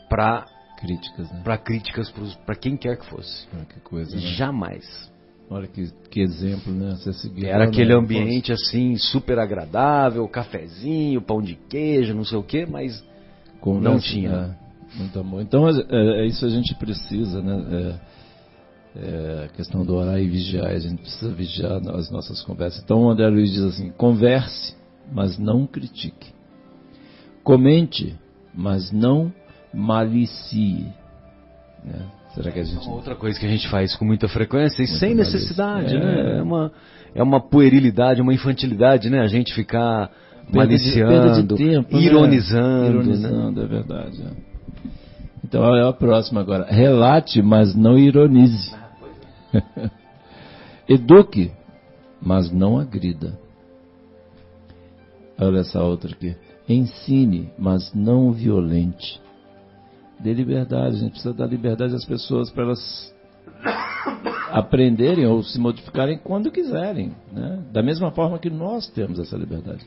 [SPEAKER 2] para
[SPEAKER 3] críticas, né?
[SPEAKER 2] Para críticas para quem quer que fosse.
[SPEAKER 3] Que coisa, né?
[SPEAKER 2] Jamais.
[SPEAKER 3] Olha que exemplo, né? Você seguiu,
[SPEAKER 2] era aquele ambiente assim, super agradável, cafezinho, pão de queijo, não sei o quê, mas não tinha.
[SPEAKER 3] Muito amor. Então isso a gente precisa, né? A questão do orar e vigiar, a gente precisa vigiar as nossas conversas. Então o André Luiz diz assim, converse, mas não critique. Comente, mas não malicie, né? Será que a gente...
[SPEAKER 2] Outra coisa que a gente faz com muita frequência e sem necessidade, né? É uma puerilidade, uma infantilidade, né? A gente ficar maliciando,
[SPEAKER 3] tempo,
[SPEAKER 2] ironizando,
[SPEAKER 3] né? É verdade. Então é a próxima agora. Relate, mas não ironize. Eduque, mas não agrida. Olha essa outra aqui. Ensine, mas não violente. Dê liberdade, a gente precisa dar liberdade às pessoas para elas aprenderem ou se modificarem quando quiserem, né? Da mesma forma que nós temos essa liberdade.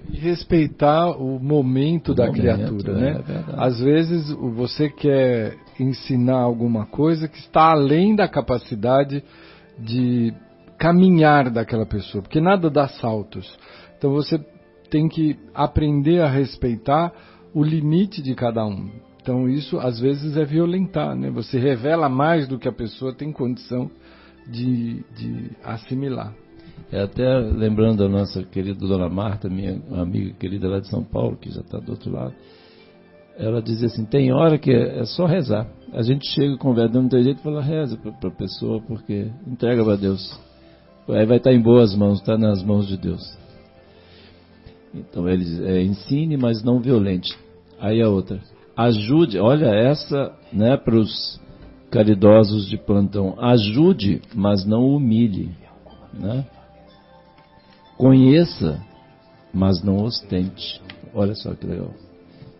[SPEAKER 4] E respeitar o momento da criatura, né? Às vezes você quer ensinar alguma coisa que está além da capacidade de caminhar daquela pessoa, porque nada dá saltos. Então você tem que aprender a respeitar o limite de cada um. Então isso às vezes é violentar, né? Você revela mais do que a pessoa tem condição de assimilar.
[SPEAKER 3] Até lembrando a nossa querida Dona Marta, minha amiga querida lá de São Paulo, que já está do outro lado, ela dizia assim, tem hora que é só rezar. A gente chega, conversa, não tem jeito, fala, reza para a pessoa, porque entrega para Deus. Aí vai estar em boas mãos, está nas mãos de Deus. Então ele diz, ensine, mas não violente. Aí a outra, ajude, olha essa, né, para os caridosos de plantão, ajude, mas não humilhe, né? Conheça, mas não ostente. Olha só que legal.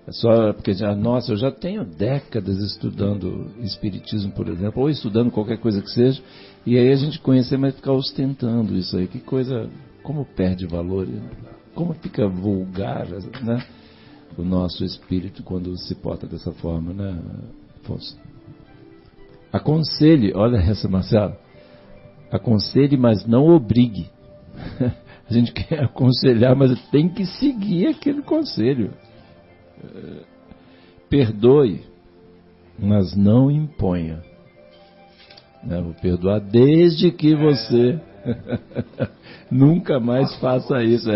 [SPEAKER 3] É só porque, nossa, eu já tenho décadas estudando espiritismo, por exemplo, ou estudando qualquer coisa que seja, e aí a gente conhecer, mas ficar ostentando isso aí. Que coisa, como perde valor, como fica vulgar, né? O nosso espírito quando se porta dessa forma, né, Afonso? Aconselhe, olha essa, Marcelo. Aconselhe, mas não obrigue. A gente quer aconselhar, mas tem que seguir aquele conselho. Perdoe, mas não imponha. Vou perdoar desde que você nunca mais faça isso.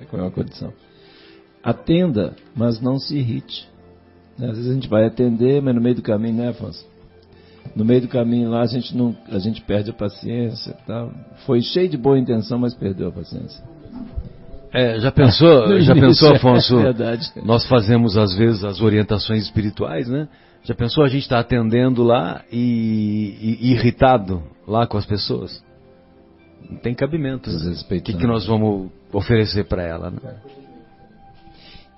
[SPEAKER 3] Qual é a condição? Atenda, mas não se irrite. Às vezes a gente vai atender, mas no meio do caminho, né, Afonso? No meio do caminho lá a gente perde a paciência. Tá? Foi cheio de boa intenção, mas perdeu a paciência.
[SPEAKER 2] Já pensou, Afonso?
[SPEAKER 3] É verdade.
[SPEAKER 2] Nós fazemos às vezes as orientações espirituais, né? Já pensou a gente está atendendo lá e irritado lá com as pessoas? Não tem cabimento. O que nós vamos oferecer para ela, né?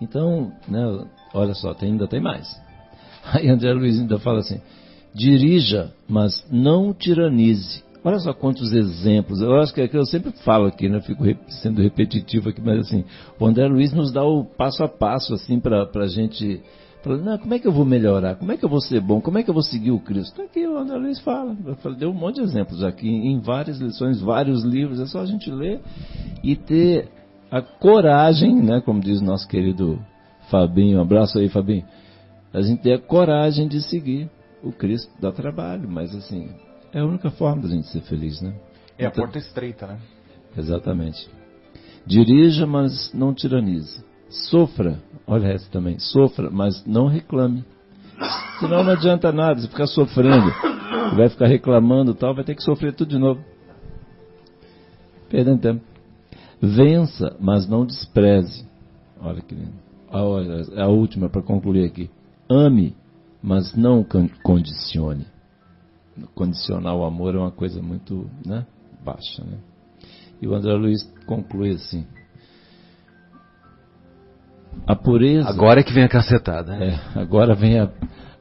[SPEAKER 3] Então, né, olha só, ainda tem mais. Aí André Luiz ainda fala assim: dirija, mas não tiranize. Olha só quantos exemplos. Eu acho que é que eu sempre falo aqui, né? Fico sendo repetitivo aqui, mas assim, o André Luiz nos dá o passo a passo, assim, para a gente. Não, como é que eu vou melhorar? Como é que eu vou ser bom? Como é que eu vou seguir o Cristo? Está aqui, o André Luiz fala. Deu um monte de exemplos aqui, em várias lições, vários livros. É só a gente ler e ter a coragem, né? Como diz o nosso querido Fabinho. Um abraço aí, Fabinho. A gente ter a coragem de seguir o Cristo. Dá trabalho, mas assim, é a única forma da gente ser feliz, né?
[SPEAKER 5] É então, a porta estreita, né?
[SPEAKER 3] Exatamente. Dirija, mas não tiranize. Sofra, olha essa também, sofra, mas não reclame. Senão não adianta nada, você ficar sofrendo, vai ficar reclamando e tal, vai ter que sofrer tudo de novo. Perdendo tempo. Vença, mas não despreze. Olha que lindo. Olha, a última para concluir aqui. Ame, mas não condicione. Condicionar o amor é uma coisa muito, né, baixa, né? E o André Luiz conclui assim: a pureza...
[SPEAKER 2] Agora é que vem a cacetada.
[SPEAKER 3] Né? Agora vem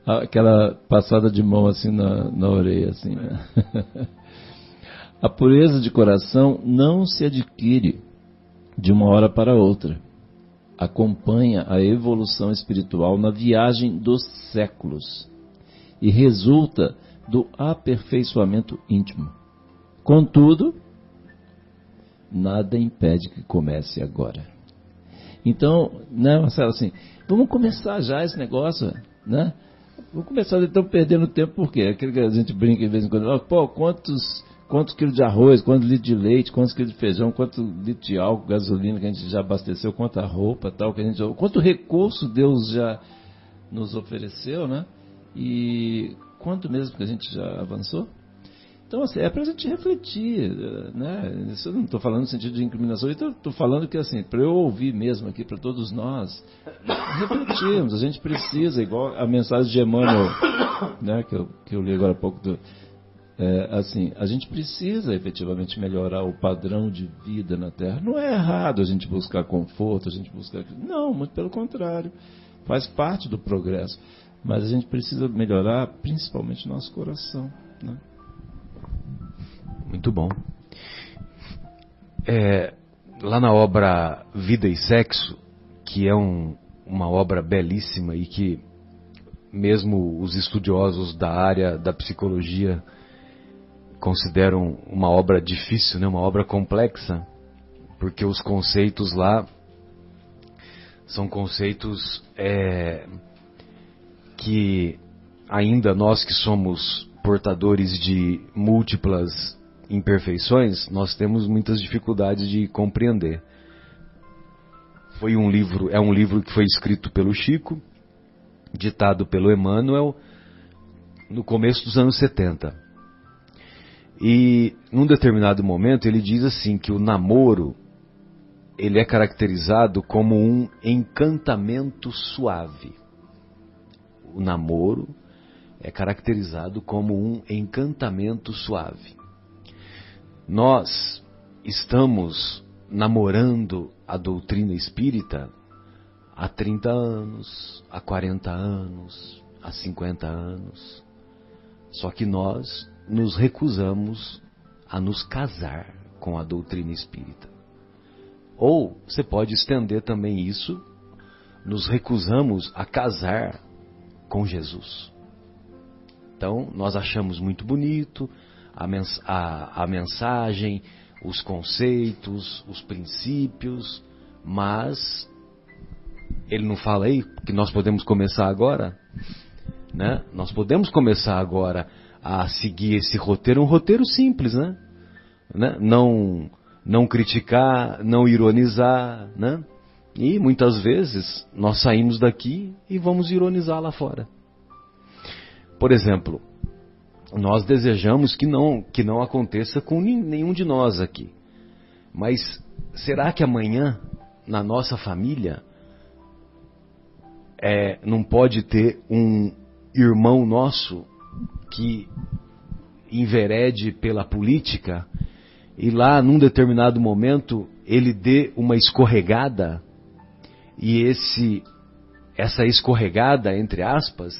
[SPEAKER 3] aquela passada de mão assim na orelha, assim, né? A pureza de coração não se adquire de uma hora para outra. Acompanha a evolução espiritual na viagem dos séculos e resulta do aperfeiçoamento íntimo. Contudo, nada impede que comece agora. Então, né, Marcelo, assim, vamos começar já esse negócio, né? Vamos começar, então, perdendo tempo, por quê? Aquilo que a gente brinca de vez em quando, pô, quantos quilos de arroz, quantos litros de leite, quantos quilos de feijão, quantos litros de álcool, gasolina que a gente já abasteceu, quanta roupa, tal, que a gente, quanto recurso Deus já nos ofereceu, né? E quanto mesmo que a gente já avançou? Então, assim, é para a gente refletir, né? Isso eu não estou falando no sentido de incriminação, estou falando que, assim, para eu ouvir mesmo aqui, para todos nós, refletirmos. A gente precisa, igual a mensagem de Emmanuel, né, que eu li agora há pouco, assim, a gente precisa efetivamente melhorar o padrão de vida na Terra. Não é errado a gente buscar conforto, a gente buscar... Não, muito pelo contrário. Faz parte do progresso. Mas a gente precisa melhorar principalmente nosso coração, né?
[SPEAKER 2] Muito bom. Lá na obra Vida e Sexo, que é uma obra belíssima e que mesmo os estudiosos da área da psicologia consideram uma obra difícil, né? Uma obra complexa, porque os conceitos lá são conceitos que ainda nós que somos portadores de múltiplas imperfeições, nós temos muitas dificuldades de compreender. É um livro que foi escrito pelo Chico, ditado pelo Emmanuel, no começo dos anos 70. E, num determinado momento, ele diz assim, que o namoro, ele é caracterizado como um encantamento suave. O namoro é caracterizado como um encantamento suave. Nós estamos namorando a doutrina espírita há 30 anos, há 40 anos, há 50 anos. Só que nós nos recusamos a nos casar com a doutrina espírita. Ou você pode estender também isso, nos recusamos a casar com Jesus. Então, nós achamos muito bonito a mensagem, os conceitos, os princípios, mas ele não fala aí que nós podemos começar agora, né? Nós podemos começar agora a seguir esse roteiro, um roteiro simples, né? Não criticar, não ironizar, né? E muitas vezes nós saímos daqui e vamos ironizar lá fora. Por exemplo, nós desejamos que não aconteça com nenhum de nós aqui. Mas será que amanhã, na nossa família, não pode ter um irmão nosso que enverede pela política e lá, num determinado momento, ele dê uma escorregada e essa escorregada, entre aspas,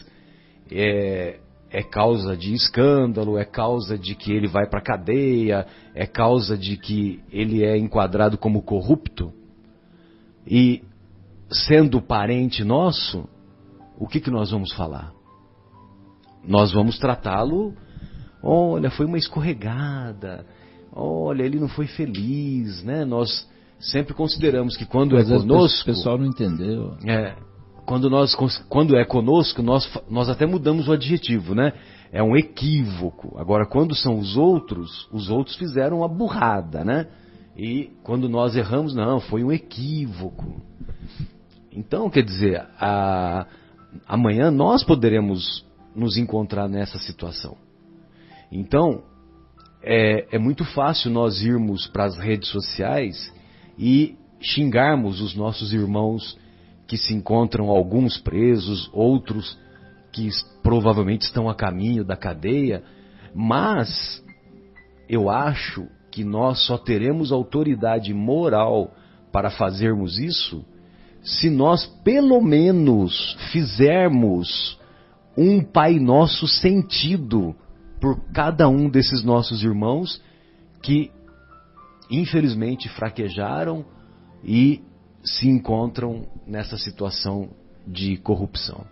[SPEAKER 2] é causa de escândalo, é causa de que ele vai para a cadeia, é causa de que ele é enquadrado como corrupto. E, sendo parente nosso, o que nós vamos falar? Nós vamos tratá-lo, olha, foi uma escorregada, olha, ele não foi feliz, né? Nós sempre consideramos que quando é conosco...
[SPEAKER 3] O pessoal não entendeu.
[SPEAKER 2] Quando é conosco, nós até mudamos o adjetivo, né? É um equívoco. Agora, quando são os outros fizeram uma burrada, né? E quando nós erramos, não, foi um equívoco. Então, quer dizer, amanhã nós poderemos nos encontrar nessa situação. Então, é muito fácil nós irmos para as redes sociais e xingarmos os nossos irmãos que se encontram, alguns presos, outros que provavelmente estão a caminho da cadeia, mas eu acho que nós só teremos autoridade moral para fazermos isso se nós pelo menos fizermos um Pai Nosso sentido por cada um desses nossos irmãos que infelizmente fraquejaram e se encontram nessa situação de corrupção.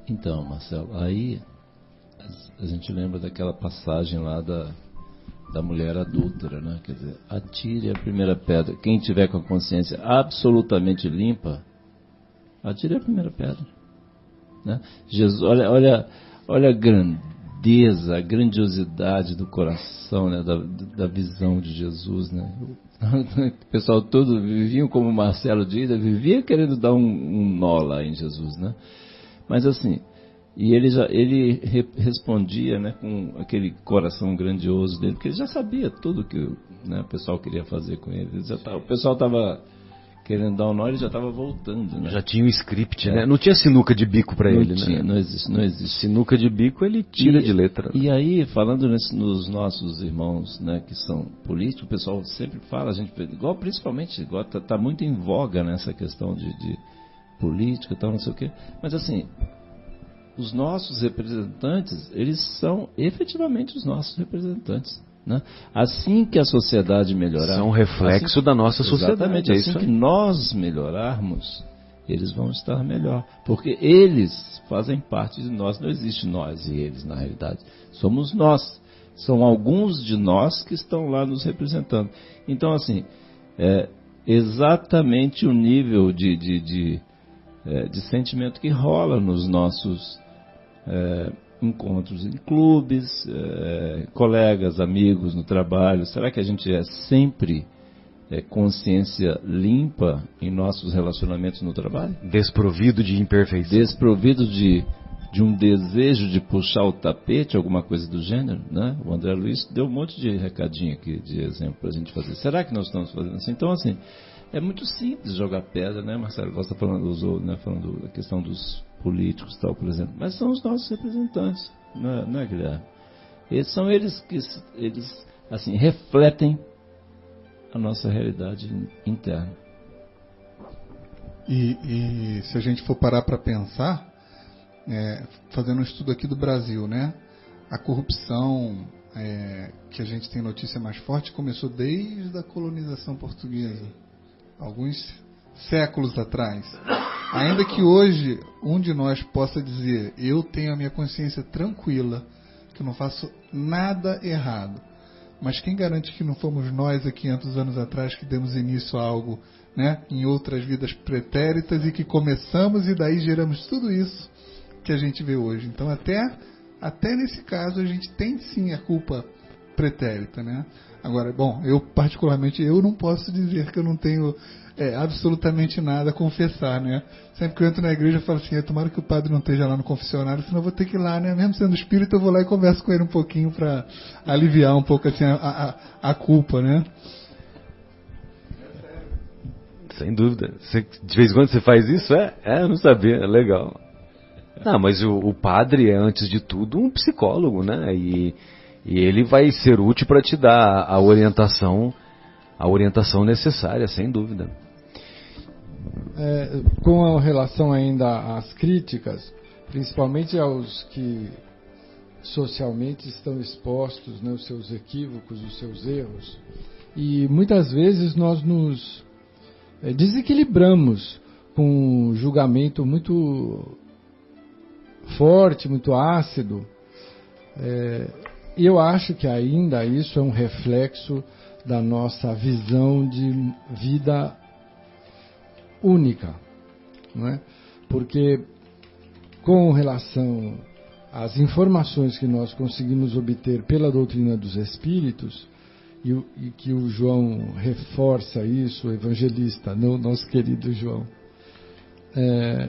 [SPEAKER 3] Então, Marcelo, aí a gente lembra daquela passagem lá da mulher adúltera, né? Quer dizer, atire a primeira pedra. Quem tiver com a consciência absolutamente limpa, atire a primeira pedra, né? Jesus, olha a grandeza, a grandiosidade do coração, né? Da visão de Jesus, né? O pessoal todo viviam, como o Marcelo diz, vivia querendo dar um nó lá em Jesus, né? Mas assim, e ele respondia, né, com aquele coração grandioso dele, porque ele já sabia tudo que o pessoal queria fazer com ele. O pessoal estava querendo dar um nó, ele já estava voltando, né?
[SPEAKER 2] Já tinha um script, né? Não tinha sinuca de bico para ele,
[SPEAKER 3] né? Não existe.
[SPEAKER 2] Sinuca de bico ele tira de letra.
[SPEAKER 3] E aí, falando nos nossos irmãos, né, que são políticos, o pessoal sempre fala, principalmente, tá muito em voga nessa questão de política e tal, não sei o quê. Mas assim, os nossos representantes, eles são efetivamente os nossos representantes, né? Assim que a sociedade melhorar...
[SPEAKER 2] São reflexo da nossa sociedade.
[SPEAKER 3] Exatamente, assim que nós melhorarmos, eles vão estar melhor. Porque eles fazem parte de nós, não existe nós e eles na realidade. Somos nós. São alguns de nós que estão lá nos representando. Então, assim, exatamente o nível de sentimento que rola nos nossos encontros em clubes, colegas, amigos no trabalho. Será que a gente é sempre consciência limpa em nossos relacionamentos no trabalho?
[SPEAKER 2] Desprovido de imperfeição.
[SPEAKER 3] Desprovido de um desejo de puxar o tapete, alguma coisa do gênero, né? O André Luiz deu um monte de recadinho aqui, de exemplo para a gente fazer. Será que nós estamos fazendo assim? Então, assim, é muito simples jogar pedra, né, Marcelo? Você está falando da questão dos políticos e tal, por exemplo. Mas são os nossos representantes, não é, Guilherme? São eles que assim, refletem a nossa realidade interna.
[SPEAKER 6] E se a gente for parar para pensar, fazendo um estudo aqui do Brasil, né? A corrupção que a gente tem notícia mais forte começou desde a colonização portuguesa, alguns séculos atrás. Ainda que hoje um de nós possa dizer: eu tenho a minha consciência tranquila, que eu não faço nada errado. Mas quem garante que não fomos nós há 500 anos atrás que demos início a algo, né, em outras vidas pretéritas, e que começamos e daí geramos tudo isso que a gente vê hoje. Então até nesse caso a gente tem sim a culpa pretérita, né? Agora, bom, eu particularmente não posso dizer que eu não tenho absolutamente nada a confessar, né? Sempre que eu entro na igreja eu falo assim: tomara que o padre não esteja lá no confessionário, senão eu vou ter que ir lá, né? Mesmo sendo espírita, eu vou lá e converso com ele um pouquinho para aliviar um pouco assim a culpa, né?
[SPEAKER 2] Sem dúvida. De vez em quando você faz isso? Eu não sabia, é legal. Não, mas o padre é, antes de tudo, um psicólogo, né? E ele vai ser útil para te dar a orientação necessária, sem dúvida.
[SPEAKER 4] Com relação ainda às críticas, principalmente aos que socialmente estão expostos, né, os seus equívocos, os seus erros, e muitas vezes nós nos desequilibramos com um julgamento muito forte, muito ácido, e eu acho que ainda isso é um reflexo da nossa visão de vida única, não é? Porque com relação às informações que nós conseguimos obter pela doutrina dos Espíritos, e que o João reforça isso, o evangelista, nosso querido João,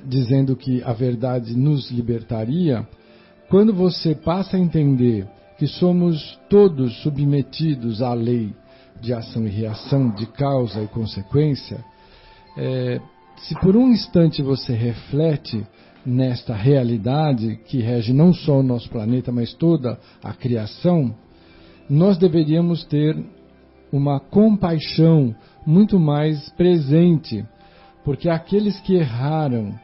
[SPEAKER 4] dizendo que a verdade nos libertaria, quando você passa a entender que somos todos submetidos à lei de ação e reação, de causa e consequência, se por um instante você reflete nesta realidade que rege não só o nosso planeta, mas toda a criação, nós deveríamos ter uma compaixão muito mais presente, porque aqueles que erraram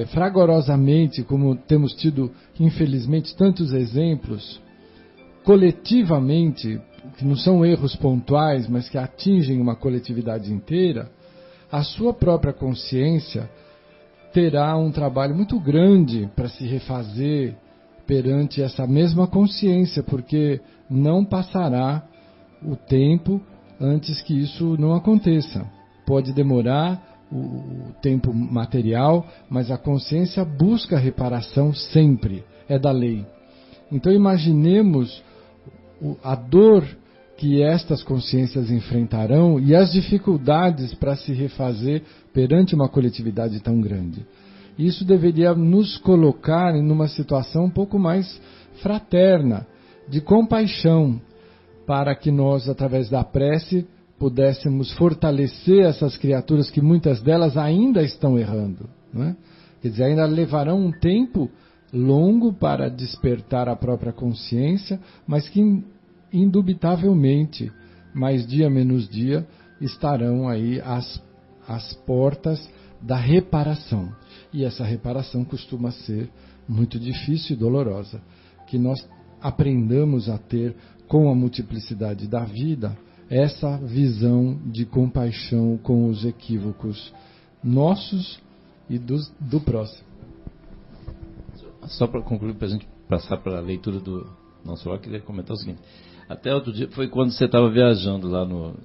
[SPEAKER 4] fragorosamente, como temos tido, infelizmente, tantos exemplos, coletivamente, que não são erros pontuais, mas que atingem uma coletividade inteira, a sua própria consciência terá um trabalho muito grande para se refazer perante essa mesma consciência, porque não passará o tempo antes que isso não aconteça. Pode demorar o tempo material, mas a consciência busca reparação sempre, é da lei. Então imaginemos a dor que estas consciências enfrentarão e as dificuldades para se refazer perante uma coletividade tão grande. Isso deveria nos colocar em uma situação um pouco mais fraterna, de compaixão, para que nós, através da prece, pudéssemos fortalecer essas criaturas que muitas delas ainda estão errando, não é? Quer dizer, ainda levarão um tempo longo para despertar a própria consciência, mas que indubitavelmente, mais dia menos dia, estarão aí às portas da reparação. E essa reparação costuma ser muito difícil e dolorosa. Que nós aprendamos a ter, com a multiplicidade da vida, essa visão de compaixão com os equívocos nossos e do próximo.
[SPEAKER 3] Só para concluir, para a gente passar para a leitura do nosso lá, queria comentar o seguinte. Até outro dia, foi quando você estava viajando lá no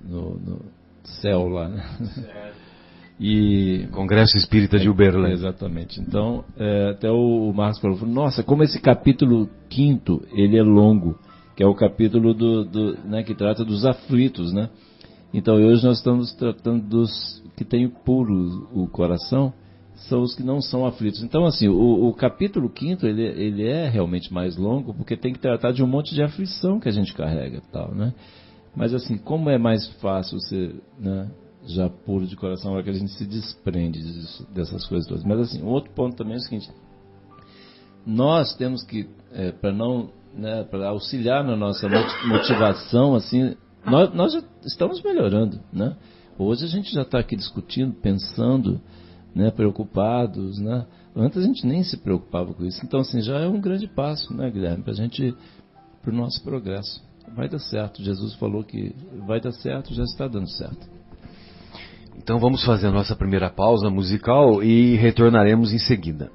[SPEAKER 3] céu, lá, né? E
[SPEAKER 2] Congresso Espírita de Uberlândia.
[SPEAKER 3] Exatamente. Então, até o Marcos falou, nossa, como esse capítulo 5º, ele é longo, que é o capítulo né, que trata dos aflitos, né? Então, hoje nós estamos tratando dos que têm puro o coração, são os que não são aflitos. Então, assim, o capítulo 5º, ele é realmente mais longo, porque tem que tratar de um monte de aflição que a gente carrega, tal, né? Mas, assim, como é mais fácil ser, né, já puro de coração, agora que a gente se desprende dessas coisas todas. Mas, assim, um outro ponto também é o seguinte, nós temos que, para não, né, para auxiliar na nossa motivação, assim, nós já estamos melhorando, né? Hoje a gente já está aqui discutindo, pensando, né, preocupados, né? Antes a gente nem se preocupava com isso. Então, assim, já é um grande passo, né, Guilherme, para o nosso progresso. Vai dar certo. Jesus falou que vai dar certo, já está dando certo.
[SPEAKER 2] Então vamos fazer a nossa primeira pausa musical e retornaremos em seguida.